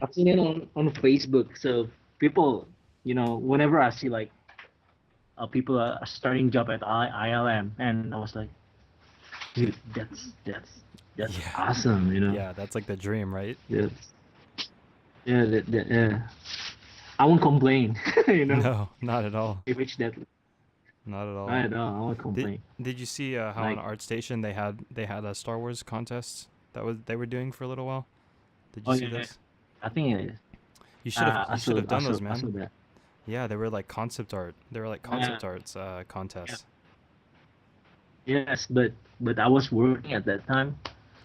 I've seen it on Facebook. So people, whenever I see like people are starting job at ILM, and I was like, dude, that's Yeah. awesome. Yeah, that's like the dream, right? Yes. Yeah, yeah. I won't complain. You know, No, not at all. if it's that, Not at all. I don't know. I won't Did complain. Did you see how on Like, ArtStation they had a Star Wars contest they were doing for a little while? Did you oh see yeah, yeah. this? I think it is. You should have I you should saw, have I done saw, those, I saw man. that. Yeah, they were like concept art. They were like Yeah, concept arts yeah. contests. Yes, but I was working at that time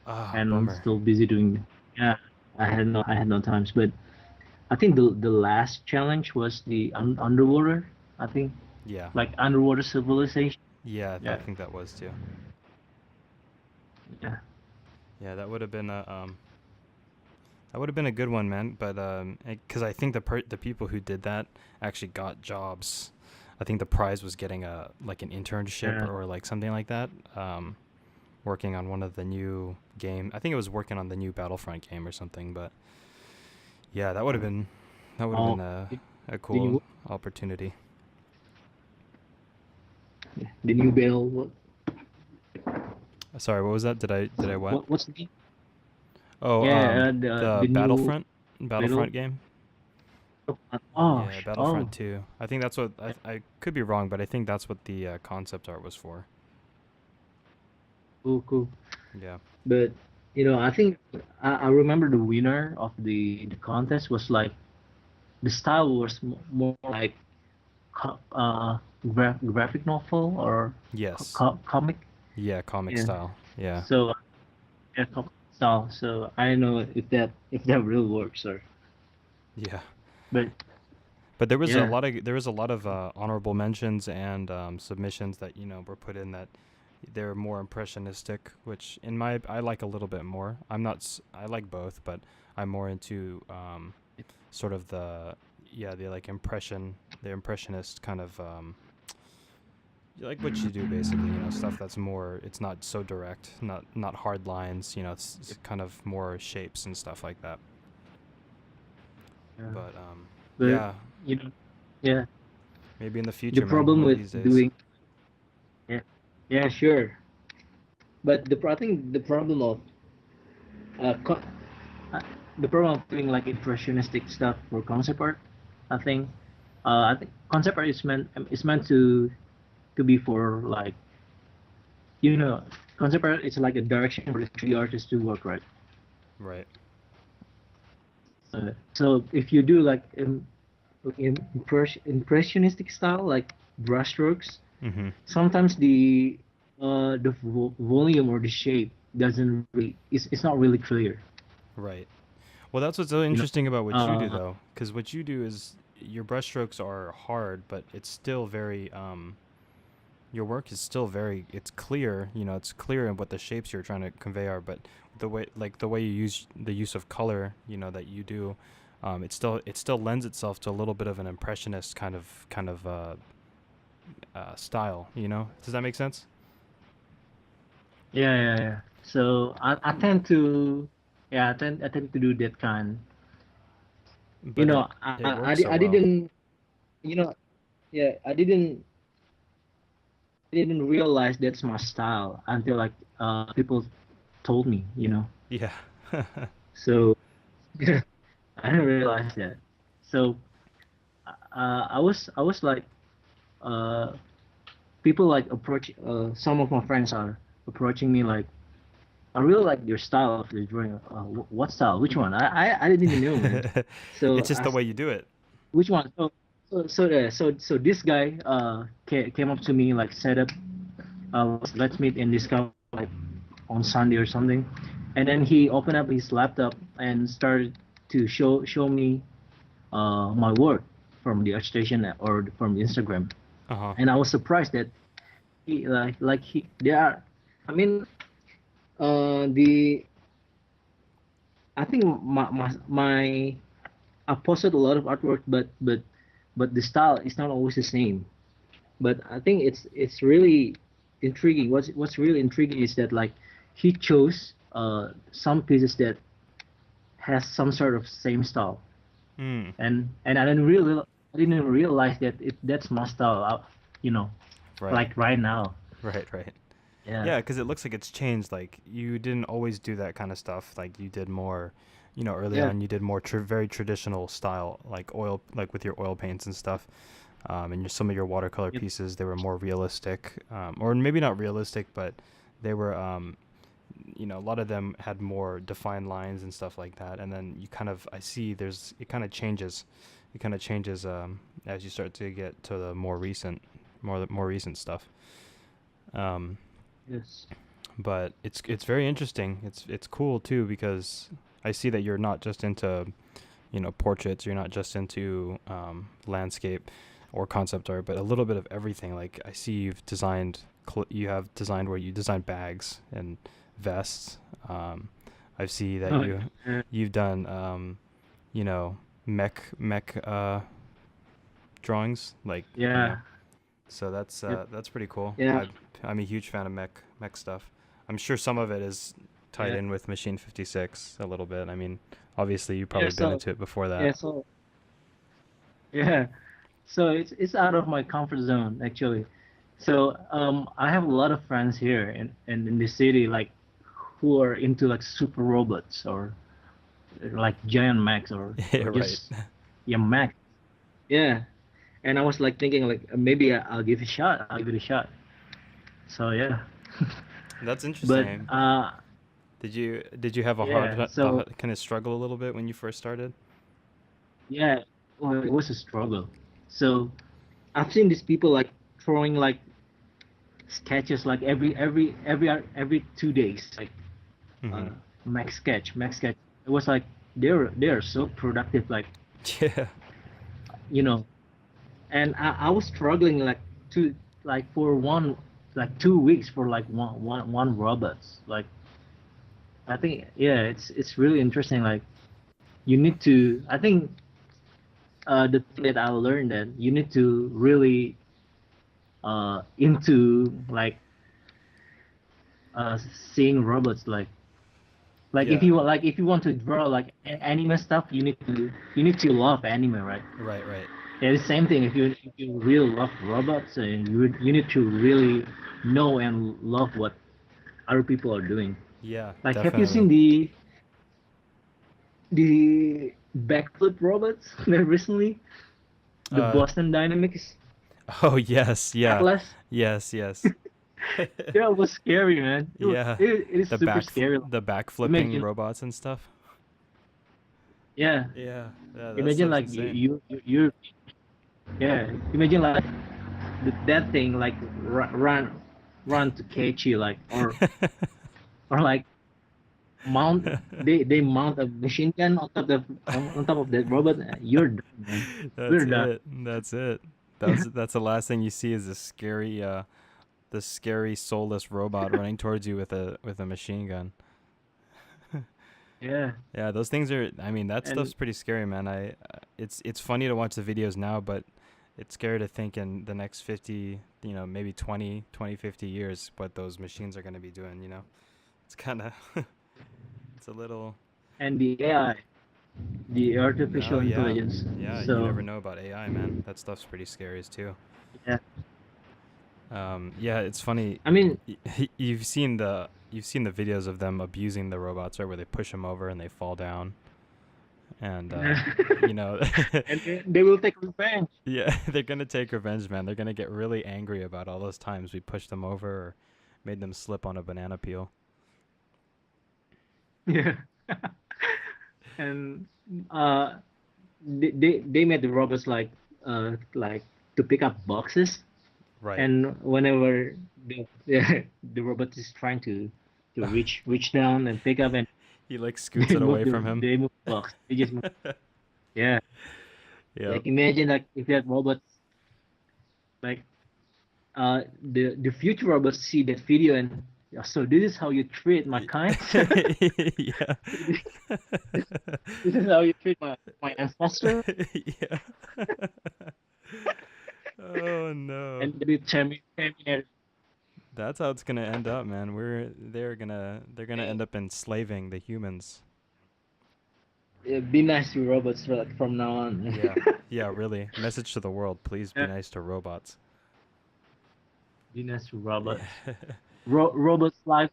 Ah, and bummer. still busy doing. Yeah, I had no times. But I think the last challenge was the underwater. I think Yeah. like underwater civilization. Yeah, I Yeah, think that was too. yeah. Yeah, that would have been a good one, man. But because I think the people who did that actually got jobs. I think the prize was getting an internship Yeah. or like something like that. Working on one of the new game. I think it was working on the new Battlefront game or something. But yeah, that would have been Oh, a the cool new opportunity. the new battle. Sorry, what was that? Did I what? What's the name? Oh, Yeah, the the new Battlefront battle. game. Oh, Yeah, oh, Battlefront 2. I think that's what I could be wrong, but I think that's what the concept art was for. cool, cool. Yeah. But I think I remember the winner of the contest was like the style was more like graphic novel or Yes. comic. Yeah, comic Yeah. style. Yeah. So yeah, comic style. So I don't know if that really works or, Yeah. but But yeah, there was a lot of honorable mentions and submissions that were put in that they're more impressionistic, which in my I like a little bit more. I like both, but I'm more into sort of the like the impressionist kind of like what you do basically, stuff that's more, it's not so direct, not hard lines, it's kind of more shapes and stuff like that. yeah. But But yeah, you know, yeah. maybe in the The future, man, problem one of with these days. doing, yeah, yeah, sure. But I think uh, co- uh, the problem of doing like impressionistic stuff for concept art, I think, I think concept art is meant to be for like you know concept art is like a direction for the 3D artist to work, right. Right. So if you do like impressionistic style like brushstrokes, Mm-hmm. sometimes the volume or the shape doesn't really it's not really clear, Right. Well, that's what's so you know interesting about what you do, uh though, because what you do is your brushstrokes are hard, but it's still very your work is still very, it's clear, it's clear in what the shapes you're trying to convey are, but the way you use the use of color, that you do, it still lends itself to a little bit of an impressionist style. Does that make sense? yeah, yeah, yeah. So I tend to, yeah, I tend to do that kind. But it works so I well. didn't, yeah, I didn't realize that's my style until like people told me. Yeah. So I didn't realize that. So I was like uh people like approach some of my friends are approaching me like, I really like your style of the drawing. What style? Which one? I didn't even know, man. So It's just the way you do it. which one? So this guy came up to me like set up, let's meet and discuss like on Sunday or something, and then he opened up his laptop and started to show me my work from the ArtStation or from Instagram, Uh huh. and I was surprised that he they are. I mean, the I think my I posted a lot of artwork, but the style is not always the same. But I think it's really intriguing. What's really intriguing is that like he chose some pieces that has some sort of same style, Mm. and I didn't realize that that's my style. You know, Right. like right now. Right. Right. Yeah. Yeah, because it looks like it's changed. Like you didn't always do that kind of stuff. Like you did more, early Yeah. on you did more very traditional style, like with your oil paints and stuff. And some of your watercolor Yep. pieces, they were more realistic, or maybe not realistic, but they were, a lot of them had more defined lines and stuff like that. And then I see it kind of changes. It kind of changes as you start to get to the more recent stuff. Um, Yes. but it's very interesting. It's cool too because I see that you're not just into portraits. You're not just into landscape or concept art, but a little bit of everything. Like I see you have designed where you design bags and vests. I see that Oh, yeah. you've done you know mech drawings, like Yeah. so Yep. that's pretty cool. Yeah. I'm a huge fan of mech stuff. I'm sure some of it is tied Yeah. in with Machine 56 a little bit. I mean, obviously you've Yeah. probably been So into it before yeah. that. So yeah. So it's out of my comfort zone actually. So I have a lot of friends here in the city like who are into like super robots or like giant mechs Yeah, or right. just yeah mech. Yeah, and I was like thinking like maybe I'll give it a shot. I'll give it a shot. So yeah, That's but interesting. Did you have a yeah. So kind of struggle a little bit when you first started? yeah, well, it was a struggle. So I've seen these people like throwing like sketches like every 2 days, like uh, Mm-hmm. max sketch. It was like they're so productive, like Yeah. you know. And I was struggling like to like for one like 2 weeks for like one robots. Like I think yeah, it's really interesting. Like you need to. I think the thing that I learned that you need to really into uh seeing robots like Yeah. if you want to draw like anime stuff you need to love anime, right? Right, right. Yeah, the same thing. If you really love robots, and you need to really know and love what other people are doing. Yeah, Like, have you definitely. seen the backflip robots that recently the Uh Boston Dynamics oh yes, yeah. Atlas? Yes, yes. Yeah, it was scary, man. Yeah. It is super scary. The back flipping Imagine, robots and stuff. yeah, Yeah. Yeah, that imagine stuff's like insane. you yeah, imagine like that thing like run to catch you like or like mount they mount a machine gun on top of that robot. You're done, man. That's We're done. it. That's it. That's the last thing you see is this scary soulless robot running towards you with a machine gun. Yeah, Yeah, those things are. I mean, that and stuff's pretty scary, man. It's funny to watch the videos now, but it's scary to think in the next 50, maybe 20, 50 years, what those machines are going to be doing. It's kind of, it's a little. the AI, the No, artificial yeah, intelligence. yeah. You So never know about AI, man. That stuff's pretty scary as too. yeah, Yeah, it's funny. I mean, You've seen the videos of them abusing the robots, right? Where they push them over and they fall down, and you know, and they will take revenge. yeah, they're gonna take revenge, man. They're gonna get really angry about all those times we pushed them over or made them slip on a banana peel. Yeah, and uh, they made the robots like to pick up boxes, Right. and whenever the robot is trying to reach down and pick up and He like scoots it away from him. they move the box. They just move. Yeah, Yep. like imagine like if that robot like the future robots see that video and "Yeah, so this is how you treat my kind. Yeah. This is how you treat my ancestor." Yeah. Oh no. And they terminate. That's how it's gonna end up, man. They're gonna end up enslaving the humans. Be nice to robots from now on. Yeah. Yeah, really. Message to the world, please be Yeah, nice to robots. be nice to Yeah. robots. Robots' life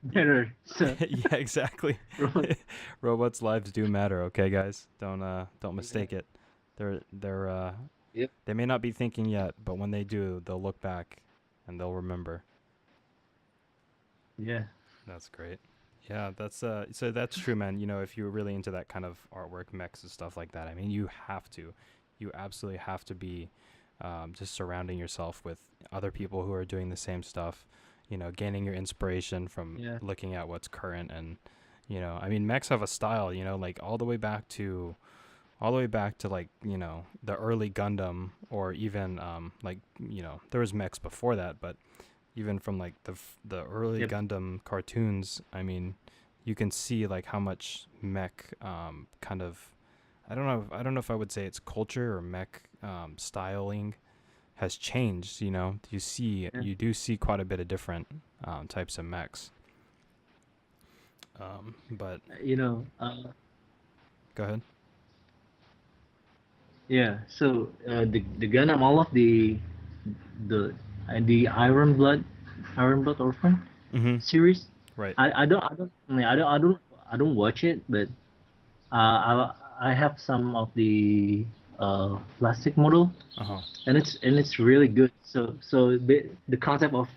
better. So Yeah, exactly. robot, Robots' lives do matter, okay, guys? Don't yeah, mistake it. They're yep, they may not be thinking yet, but when they do, they'll look back and they'll remember. yeah, That's great. Yeah, that's so that's true, man. If you're really into that kind of artwork, mechs and stuff like that, I mean, you absolutely have to be just surrounding yourself with other people who are doing the same stuff. Gaining your inspiration from yeah, looking at what's current and, I mean, mechs have a style. Like all the way back to like the early Gundam or even like there was mechs before that, but even from like the early yep, Gundam cartoons, I mean, you can see like how much mech kind of I don't know if I would say it's culture or mech styling has changed. yeah. You do see quite a bit of different types of mechs. But You know, go ahead. yeah. So the Gundam, all of the the Iron Blood Orphan Mm-hmm. series. Right. I don't watch it, but I have some of the plastic model, Uh-huh. and it's really good. So the concept of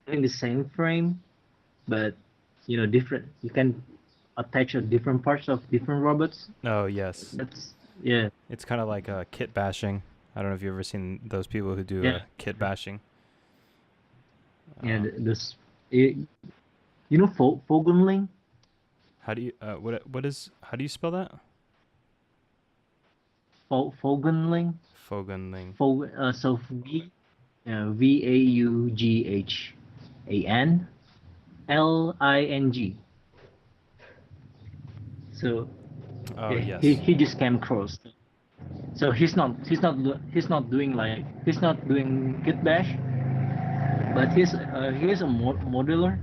having the same frame, but different. You can attach different parts of different robots. Oh, yes. That's yeah, It's kind of like kit bashing. I don't know if you've ever seen those people who do yeah, kit bashing. yeah. Um, This Fogelnling, how do you how do you spell that? Fogelnling, Fogunling. so VaughanLing. So Oh, yeah, yes. he just came across. So he's not doing kit bash, but he's a modeler,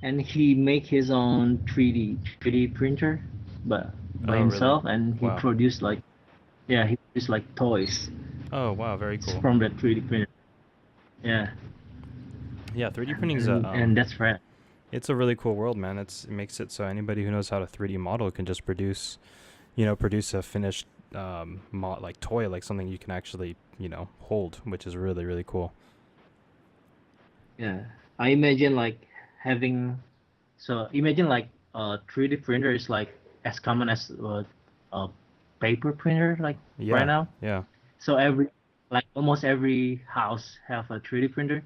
and he make his own 3D printer, but by Oh, really? himself, and Wow. he produced like toys Oh, wow, very cool. from that 3D printer. Yeah, Yeah, 3D printing is a and that's right. it's a really cool world, man. It makes it so anybody who knows how to 3D model can just produce, produce a finished like toy, like something you can actually, hold, which is really really cool. Yeah, I imagine like having imagine like a 3D printer is like as common as a paper printer like right Yeah, now. yeah. So almost every house have a 3D printer.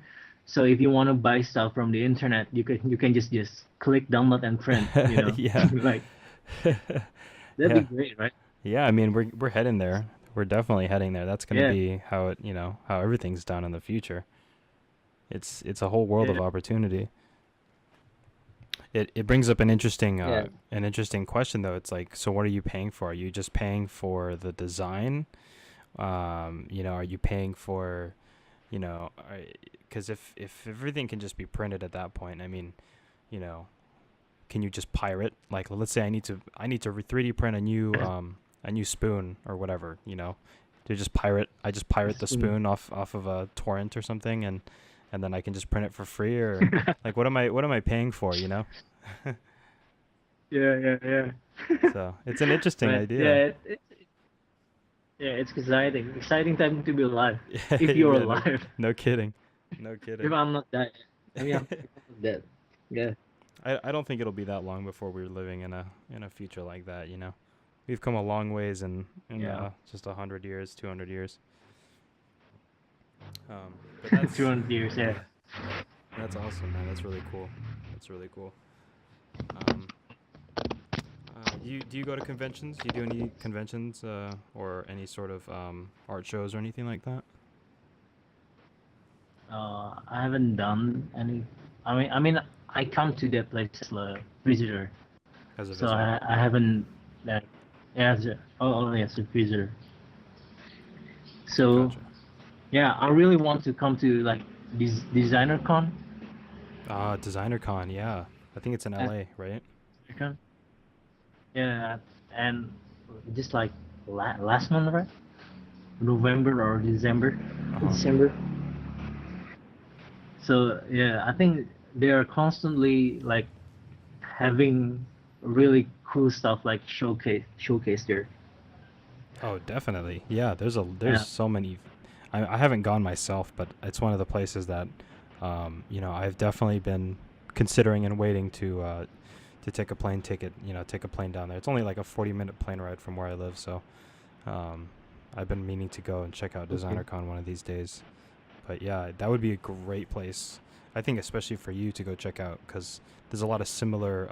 So if you want to buy stuff from the internet, you can just click download and print. Yeah. Like that'd be Yeah. great, right? Yeah, I mean, we're heading there. We're definitely heading there. That's going to Yeah, be how how everything's done in the future. It's a whole world of yeah, opportunity. It brings up yeah. an interesting question though. It's like, so what are you paying for? Are you just paying for the design? Are you paying for, because if everything can just be printed at that point, I mean, you know, can you just pirate? Like, let's say I need to 3D print a new spoon or whatever, to just pirate. I just pirate the Spoon. spoon off of a torrent or something, and then I can just print it for free, or like what am I paying for? Yeah, yeah, yeah. So it's an interesting But idea. yeah, yeah, it's exciting time to be alive. If you're Yeah, alive, no kidding, no if kidding. I'm not dead, if I'm not dead. Yeah, I don't think it'll be that long before we're living in a future like that. We've come a long ways in yeah. just 100 years, 200 years. But that's 200 years, yeah. that's awesome, man. That's really cool. That's really cool. Um, do you go to conventions? Do you do any conventions or any sort of art shows or anything like that I haven't done any. I come to that place as a visitor, as a so visitor? I Okay, haven't. Uh, as a, only as a visitor. So gotcha. yeah, I really want to come to like this designer con. Designer Con, yeah. I think it's in Uh, LA, right? con. Yeah, and just like last month, right? November or December. Uh huh. December. So yeah, I think they are constantly like having really cool stuff like showcase there. Oh, definitely. Yeah, there's Yeah. so many. I haven't gone myself, but it's one of the places that, I've definitely been considering and waiting to take a plane ticket. Take a plane down there. It's only like a 40-minute plane ride from where I live, so um, I've been meaning to go and check out Okay. DesignerCon one of these days. But yeah, that would be a great place. I think especially for you to go check out because there's a lot of similar,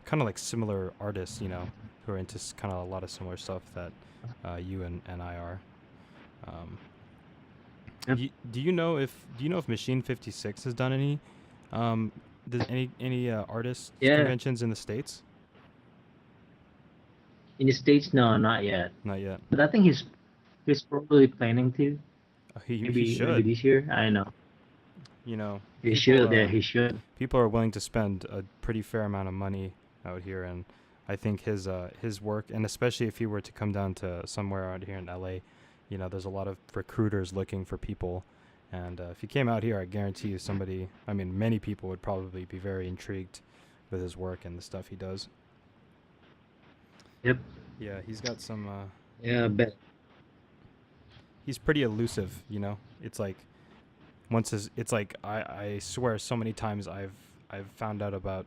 kind of like similar artists, who are into kind of a lot of similar stuff that you and I are. Um, Yep. do you know if Machine 56 has done any um, does any artist Yeah. conventions in the states? In the States, no, not yet. Not yet. But I think he's probably planning to. He Maybe should. this year. I don't know. He People should. Yeah, he should. people are willing to spend a pretty fair amount of money out here, and I think his work, and especially if he were to come down to somewhere out here in LA, there's a lot of recruiters looking for people, And if he came out here, I guarantee you somebody, I mean, many people would probably be very intrigued with his work and the stuff he does. Yep. Yeah, he's got some. Yeah, but He's pretty elusive, you know. It's like it's like I swear so many times I've found out about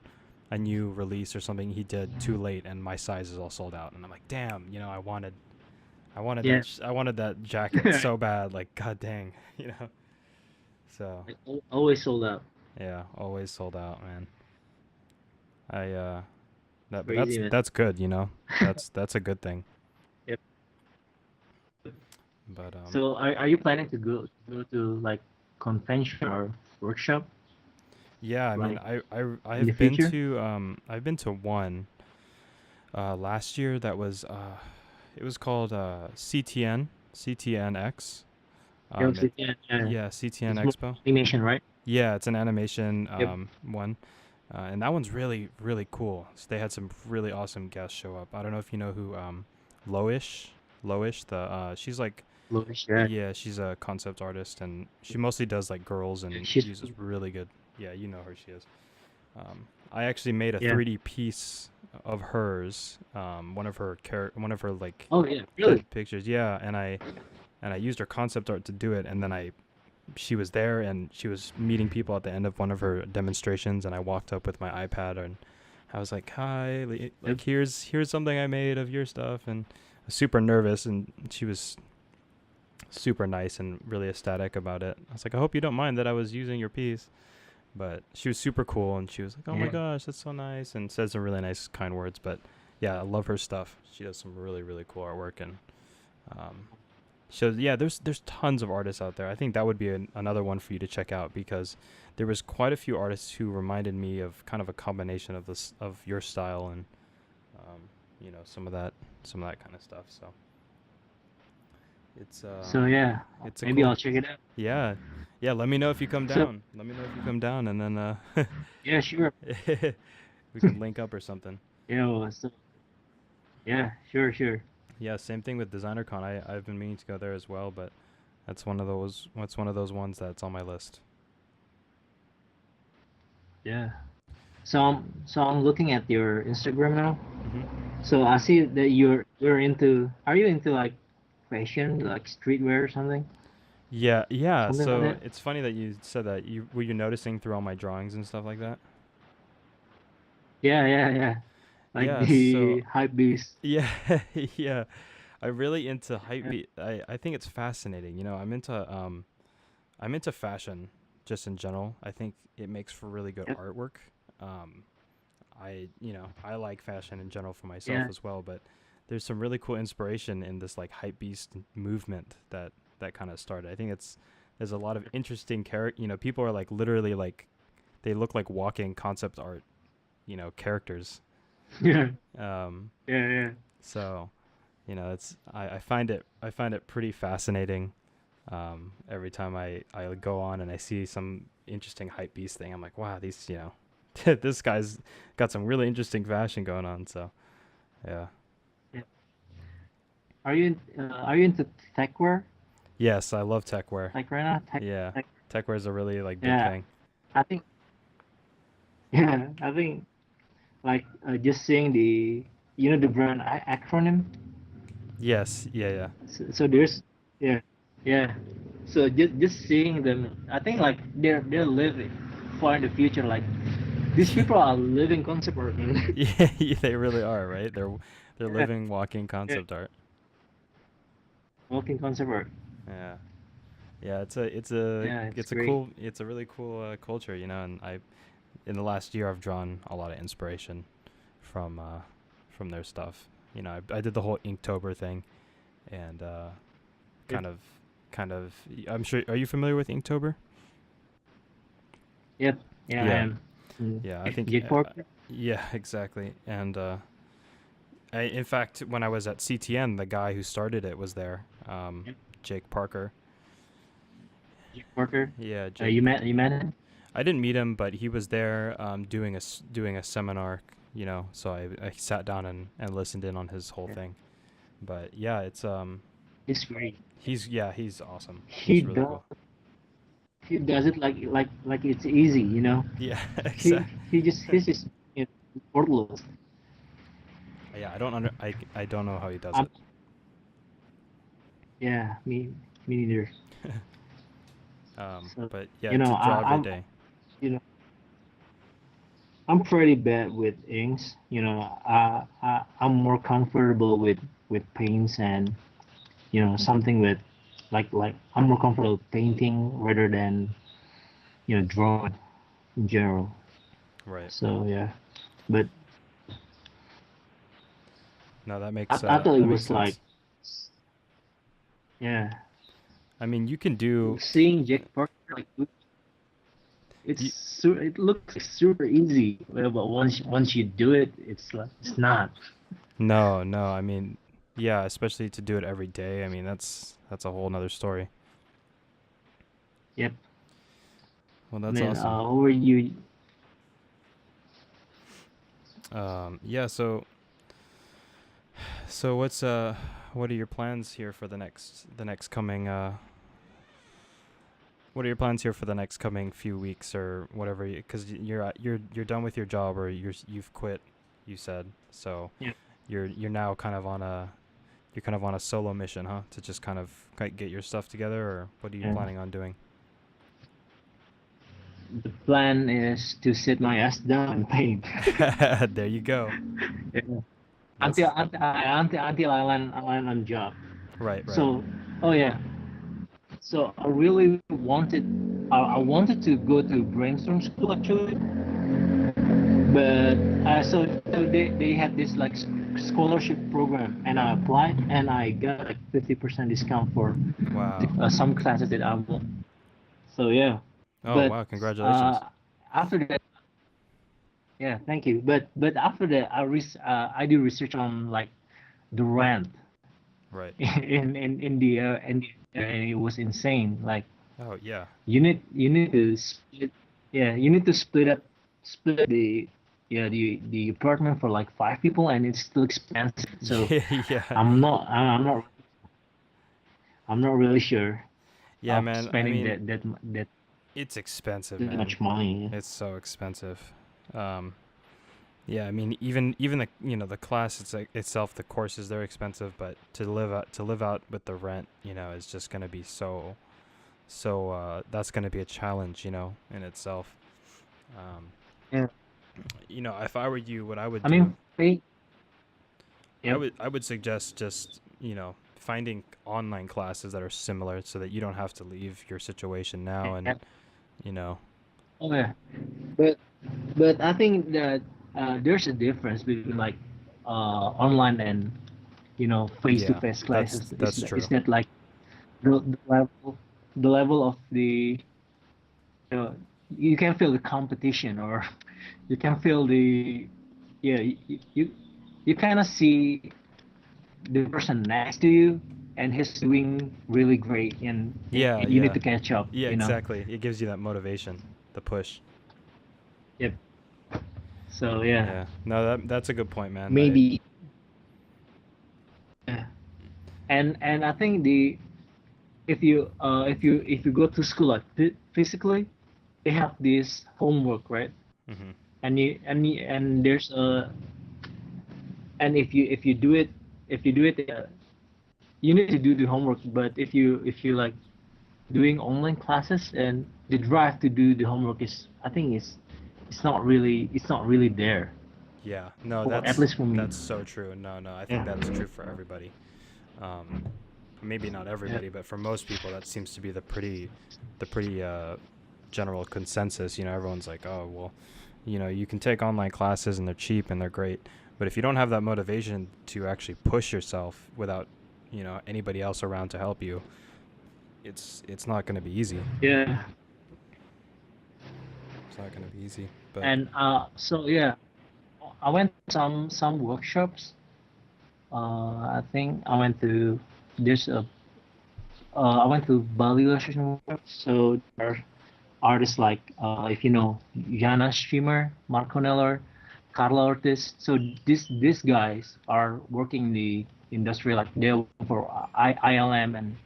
a new release or something he did too late, and my size is all sold out, and I'm like, damn, you know, yeah, I wanted that jacket so bad, like god dang, you know. So always sold out. yeah, always sold out, man. I that but Crazy man. that's good, you know. That's a good thing. Yep. But So are you planning to go to like convention or workshop yeah, I mean, like I in the have been future? to I've been to one last year that was it was called CTNX. Yes, It yeah, yeah. yeah, CTN It's more Expo. animation, right? Yeah, it's an animation Yep. one. And that one's really cool. So they had some really awesome guests show up. I don't know if you know who Loish Loish the she's like Louis, yeah. yeah, she's a concept artist and she mostly does like girls and She's uses really good. Yeah, you know her, she is. I actually made a yeah. 3D piece of hers, one of her like Oh yeah, really? pictures. Yeah, and I used her concept art to do it, and then she was there and she was meeting people at the end of one of her demonstrations, and I walked up with my iPad and I was like, "Hi, Yep. like here's something I made of your stuff," and I was super nervous, and she was super nice and really ecstatic about it. I was like, "I hope you don't mind that I was using your piece." But she was super cool, and she was like, "Oh my Yeah. gosh, that's so nice," and said some really nice, kind words. But yeah, I love her stuff. She does some really cool artwork, and um, so yeah, there's tons of artists out there. I think that would be another one for you to check out because there was quite a few artists who reminded me of kind of a combination of this of your style and um, you know some of that kind of stuff. So it's So yeah, it's a maybe cool I'll check it out. yeah yeah. Let me know if you come So down. Let me know if you come down, and then yeah, sure. we can link up or something. Yeah, so yeah, sure, sure. Yeah, same thing with DesignerCon. I've been meaning to go there as well, but that's one of those ones that's on my list. Yeah. So I'm looking at your Instagram now. hmm So I see that you're into. Are you into like fashion, like streetwear or something? Yeah, yeah. Something like So that? it's funny that you said that. You were you noticing through all my drawings and stuff like that? Yeah, yeah, yeah. Like Yeah. So the hype beast. yeah, yeah. I'm really into hype. Yeah. I think it's fascinating. You know, I'm into fashion just in general. I think it makes for really good Yep. artwork. Um, you know, I like fashion in general for myself Yeah. as well, but there's some really cool inspiration in this like hype beast movement that kind of started. I think there's a lot of interesting character. You know, people are like literally like they look like walking concept art. You know, characters. Yeah. Um, Yeah. Yeah. so you know, I find it pretty fascinating. Every time I go on and I see some interesting hype beast thing, I'm like, wow, these you know, this guy's got some really interesting fashion going on. So yeah. Yeah. Are you into techwear? Yes, I love techwear. Like right now, Yeah, tech. techwear is a really like big Yeah. thing. I think. Yeah. I think like just seeing the the brand acronym. Yes, yeah, So there's yeah, yeah. So just seeing them, I think like they're living far in the future. Like these yeah, people are living concept art, man. yeah. They really are, right? They're Yeah, living, walking yeah. concept art. Walking concept art. Yeah, yeah. Yeah, it's It's a great. cool it's a really cool culture, you know. And I in the last year I've drawn a lot of inspiration from uh, from their stuff. You know, I did the whole Inktober thing, and Yep, kind of I'm sure. Are you familiar with Inktober? yep, yeah, I Yeah, am. yeah. I think Jake Parker. yeah, exactly. And in fact, when I was at CTN, the guy who started it was there, Yep, Jake Parker. Jake Parker. Yeah, Jake. You met him? I didn't meet him, but he was there doing doing a seminar. You know, so I sat down and listened in on his whole Yeah. thing. But yeah, it's He's great. he's yeah he's awesome. He He's really does cool. he does it like it's easy, you know. Yeah, He exactly. he just he's just effortless. Yeah, I don't know how he does Um, it. yeah, me neither. So But yeah, you know, to draw every I'm day. you know I'm pretty bad with inks. You know, I'm more comfortable with paints and something with like I'm more comfortable with painting rather than drawing in general. Right. So yeah, but No, I thought it that makes was like sense. yeah, I mean, you can do seeing Jack Parker like you, it looks like super easy, but once you do it, it's like it's not. no, no. I mean, yeah, especially to do it every day. I mean, that's a whole nother story. Yep. Well, I that's mean, awesome. what were you? Yeah, so what are your plans here for the next coming what are your plans here for the next coming few weeks or whatever? Because you're done with your job or you've quit, you said. So Yeah. you're now kind of on a you're kind of on a solo mission, huh? To just kind of get your stuff together, or what are you Yeah. planning on doing? The plan is to sit my ass down and paint. There you go. Yeah. That's Until I land on job. right, right. So, oh yeah. So I really wanted, I wanted to go to brainstorm school actually, but they had this like scholarship program, and I applied, and I got like 50% discount for Wow. some classes that I want. So yeah, Oh, but wow. Congratulations. uh, after that, yeah, thank you. But after that, I do research on like the rent Right. in India, and it was insane. Like Oh, yeah. you need to split, yeah, you need to split the apartment for like 5 people, and it's still expensive. So Yeah, yeah. I'm not I'm not really sure Yeah, of man. I spending mean, that it's expensive, that man. much money. It's so expensive. Um, yeah, I mean, even the the class itself, the courses they're expensive, but to live out with the rent, is just gonna be that's gonna be a challenge, in itself. Um, Yeah, if I were you, what I would I do, mean, pay. Yep. I would suggest just finding online classes that are similar so that you don't have to leave your situation now and Yep. you know Oh yeah, but I think that there's a difference between like online and yeah, face-to-face classes. that's Is true. that like the level of the you can feel the competition, or you can feel the yeah you kind of see the person next to you, and he's doing really great, and Yeah, you need yeah. to catch up, Yeah, exactly. It gives you that motivation, the push. Yep. So yeah, Yeah. No, that's a good point, man. maybe yeah. And I think the if you go to school like physically, they have this homework, right? Mhm. And there's a and if you do it you need to do the homework. But if you like doing online classes, and the drive to do the homework is, I think, is it's not really there, Yeah. No, for at least for me. that's so true. No, no. I think Yeah. that's true for everybody. Um Maybe not Yeah. everybody, but for most people that seems to be the pretty general consensus. Everyone's like, "Oh, well, you can take online classes and they're cheap and they're great, but if you don't have that motivation to actually push yourself without, anybody else around to help you, it's not going to be easy. Yeah. It's not going to be easy." But And so yeah, I went some workshops. I think I went to there's a I went to Bali illustration workshops. So there are artists like if you know Yana Streamer, Marco Neller, Carla Ortiz. So these guys are working in the industry, like they're for ILM, and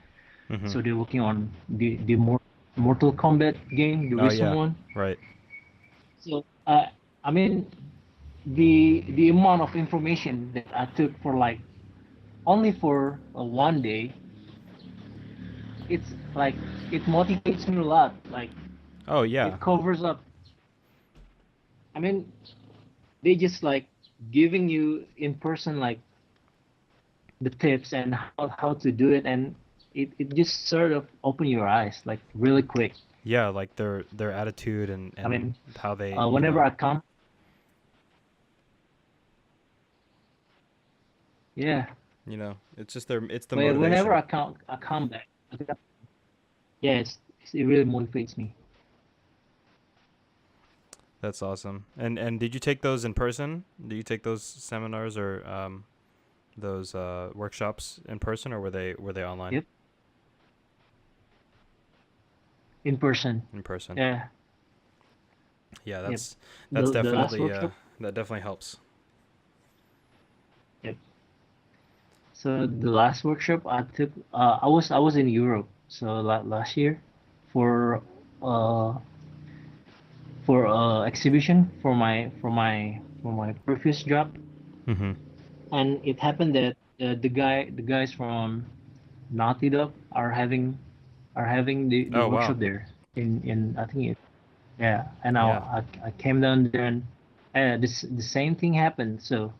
mhm. so they're working on the more. Mortal Kombat game, the Oh recent yeah, one. right. So I mean, the amount of information that I took for like only for 1 day, it's like it motivates me a lot. Like Oh yeah, it covers up. I mean, they just like giving you in person like the tips and how to do it, and it just sort of open your eyes like really quick. yeah, like their attitude I and mean, how they, you whenever know. I come, yeah, It's just it's the whenever motivation. I come back, yeah, it really motivates me. That's awesome. And did you take those in person? Did you take those seminars or those workshops in person, or were they online? Yep, in person. In person. Yeah, Yeah, yep. that's The last definitely workshop. that definitely helps. Yep. So the last workshop I took, I was in Europe. So last year, for uh exhibition for my previous job, Mhm. and it happened that the guys from Naughty Dog are having the Oh wow. workshop there in I think it, yeah, and Yeah. I came down there, and the same thing happened. So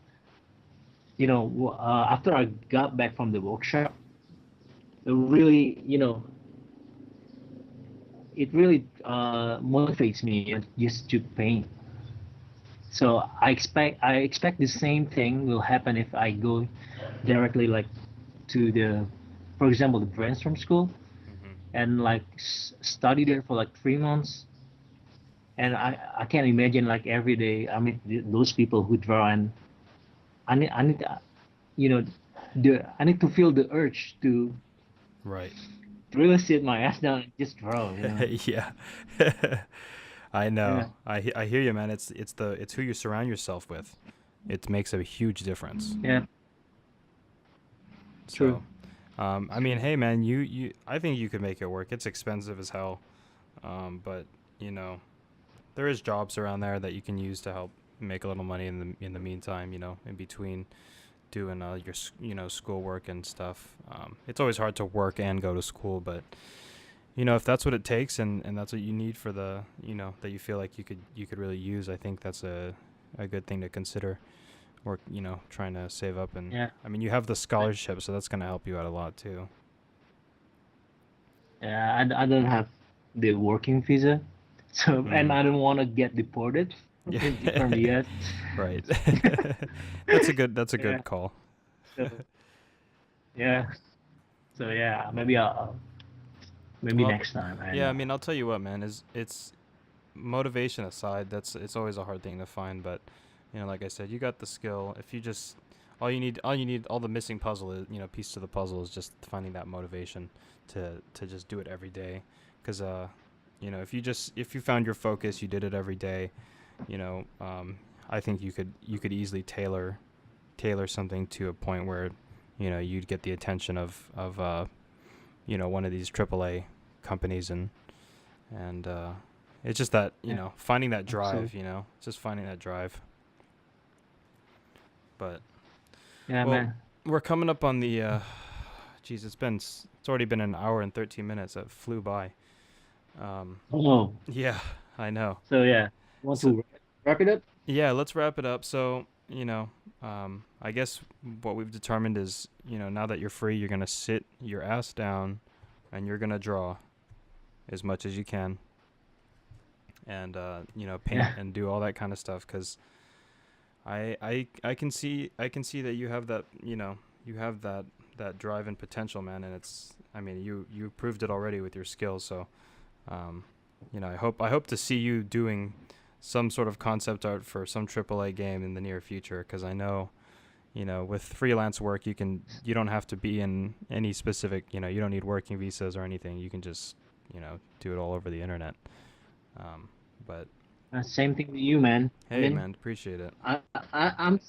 after I got back from the workshop, it really it really motivates me just to paint. So I expect the same thing will happen if I go directly like to the, for example, the brainstorm school, Mhm. and like study there for like 3 months. And I can't imagine like every day I meet those people who draw, and I need you know I need to feel the urge Right. to really sit my ass down and just draw. Yeah. I Yeah, know. I hear you, man. It's who you surround yourself with. It makes a huge difference. yeah, true, So, I mean, true. hey, man, I think you could make it work. It's expensive as hell, but you know, there is jobs around there that you can use to help make a little money in the meantime. In between doing your schoolwork and stuff. It's always hard to work and go to school, but if that's what it takes and that's what you need for the that you feel like you could really use, I think that's a good thing to consider. Or trying to save up, and Yeah, I mean you have the scholarship, so that's gonna help you out a lot too. yeah. I don't have the working visa, so and Mm. I don't want to get deported Yeah. from the US. Right. So, That's a yeah. good call. So yeah. So yeah. Maybe Well, next time. I don't yeah, I know. mean I'll tell you what, man, is it's motivation aside, it's always a hard thing to find, but like I said, you got the skill. If you just all the missing puzzle is, piece to the puzzle is just finding that motivation to just do it every day. Because if you found your focus, you did it every day. I think you could easily tailor something to a point where you'd get the attention of one of these AAA companies, and it's just that Yeah. finding that drive. Absolutely. It's just finding that drive. But Yeah, well, man. we're coming up on the geez, it's already been an hour and 13 minutes that flew by. um Oh. yeah, I know. So yeah. Want So to wrap it up? yeah, let's wrap it up. So I guess what we've determined is, now that you're free, you're gonna sit your ass down and you're gonna draw as much as you can, and paint Yeah. and do all that kind of stuff, because I can see that you have that, you have that drive and potential, man. And I mean, you proved it already with your skills. So um I hope to see you doing some sort of concept art for some AAA game in the near future, because I know, with freelance work, you don't have to be in any specific, you don't need working visas or anything. You can just do it all over the internet. But Same thing with you, man. I hey, mean, man, appreciate it. I'm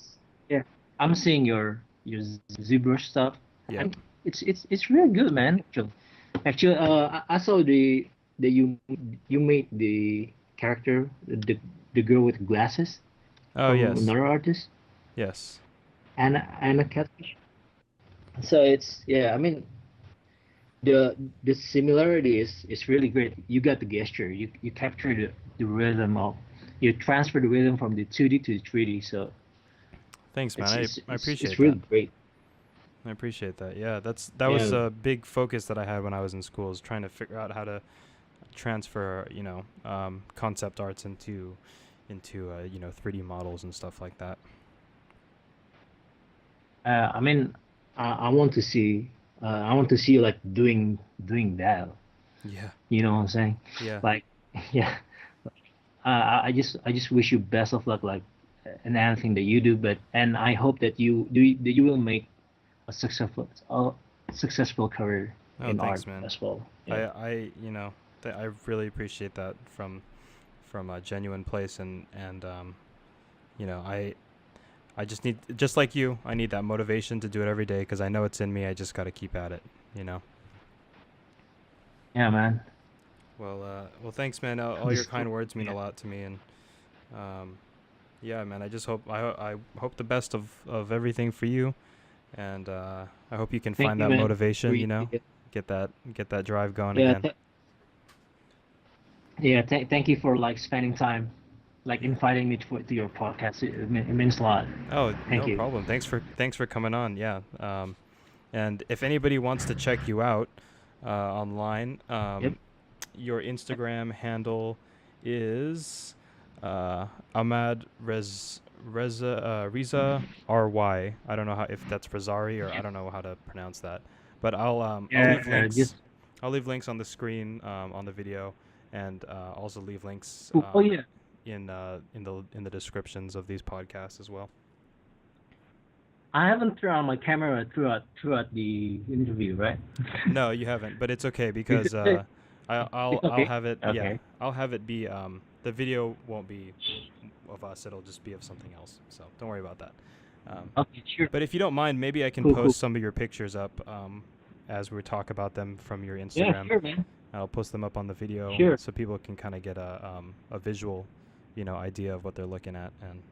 yeah. I'm seeing your zebra stuff, Yep. and it's really good, man. Actually, I saw that you made the character, the girl with glasses Oh from yes, another artist, yes. Anna Catfish. So it's yeah, I mean the similarity is really great. You got the gesture, you capture the rhythm of, you transfer the rhythm from the 2D to the 3D. So Thanks, man. it's it's I it's, it's appreciate that. really great. I appreciate that. Yeah, that was Yeah, a big focus that I had when I was in school, is trying to figure out how to transfer, concept arts into 3D models and stuff like that. I mean, I want to see, I want to see you like doing that. Yeah, You know what I'm saying? yeah. Like, yeah. I just wish you best of luck, like, in anything that you do. But and I hope that you will make a successful career Oh, in art thanks, man. as well. I Yeah. I you know I really appreciate that from a genuine place, and I just need, just like you, I need that motivation to do it every day because I know it's in me. I just got to keep at it, you know. Yeah, man. Well, thanks, man. All your This. kind words mean a Yeah. lot to me, and um, yeah, man. I just hope I hope the best of everything for you, and I hope you can Thank find you, that man. motivation. You know, Appreciate it. get that drive going Yeah. again. Yeah. Thank you for like spending time, like inviting me to your podcast. It means a lot. Oh, Thank no you. problem. Thanks for coming on. Yeah. And if anybody wants to check you out online, Yep. your Instagram handle is Ahmad Reza RY. I don't know how, if that's Rezari, or I don't know how to pronounce that, but I'll leave Yeah. links. Just. I'll leave links on the screen, on the video, and also leave links Oh yeah. in the descriptions of these podcasts as well. I haven't turned on my camera throughout the interview, right? No, you haven't, but it's okay It's because it's I'll okay. have it. Yeah, Okay. I'll have it be. The video won't be of us. It'll just be of something else. So don't worry about that. Um, Okay. Sure. but if you don't mind, maybe I can Cool. Cool. post some of your pictures up as we talk about them from your Yeah. Instagram. Sure, man. I'll post them up on the video Sure. so people can kind of get a visual, idea of what they're looking at, and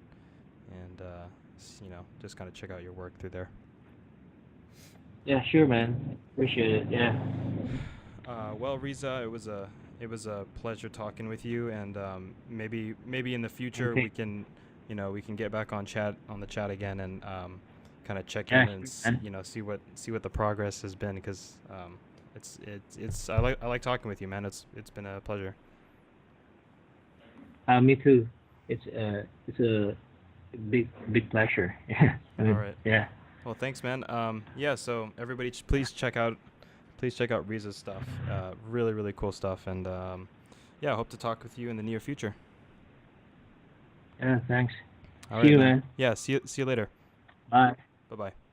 just kind of check out your work through there. Yeah. Sure, man. Appreciate it. Yeah. Well, Riza, it was a pleasure talking with you, and maybe in the future Okay. we can get back on the chat again, and kind of check Yeah. in and Sure, man. see what the progress has been, because it's I like talking with you, man. It's been a pleasure. Me too. It's a big pleasure. Yeah. I All mean, right. yeah. Well, thanks, man. Yeah. So everybody, please check out Riza's stuff. Really, really cool stuff, and yeah, I hope to talk with you in the near future. Yeah. Thanks. All See right, you, man. man. Yeah. See you later. Bye. Bye bye.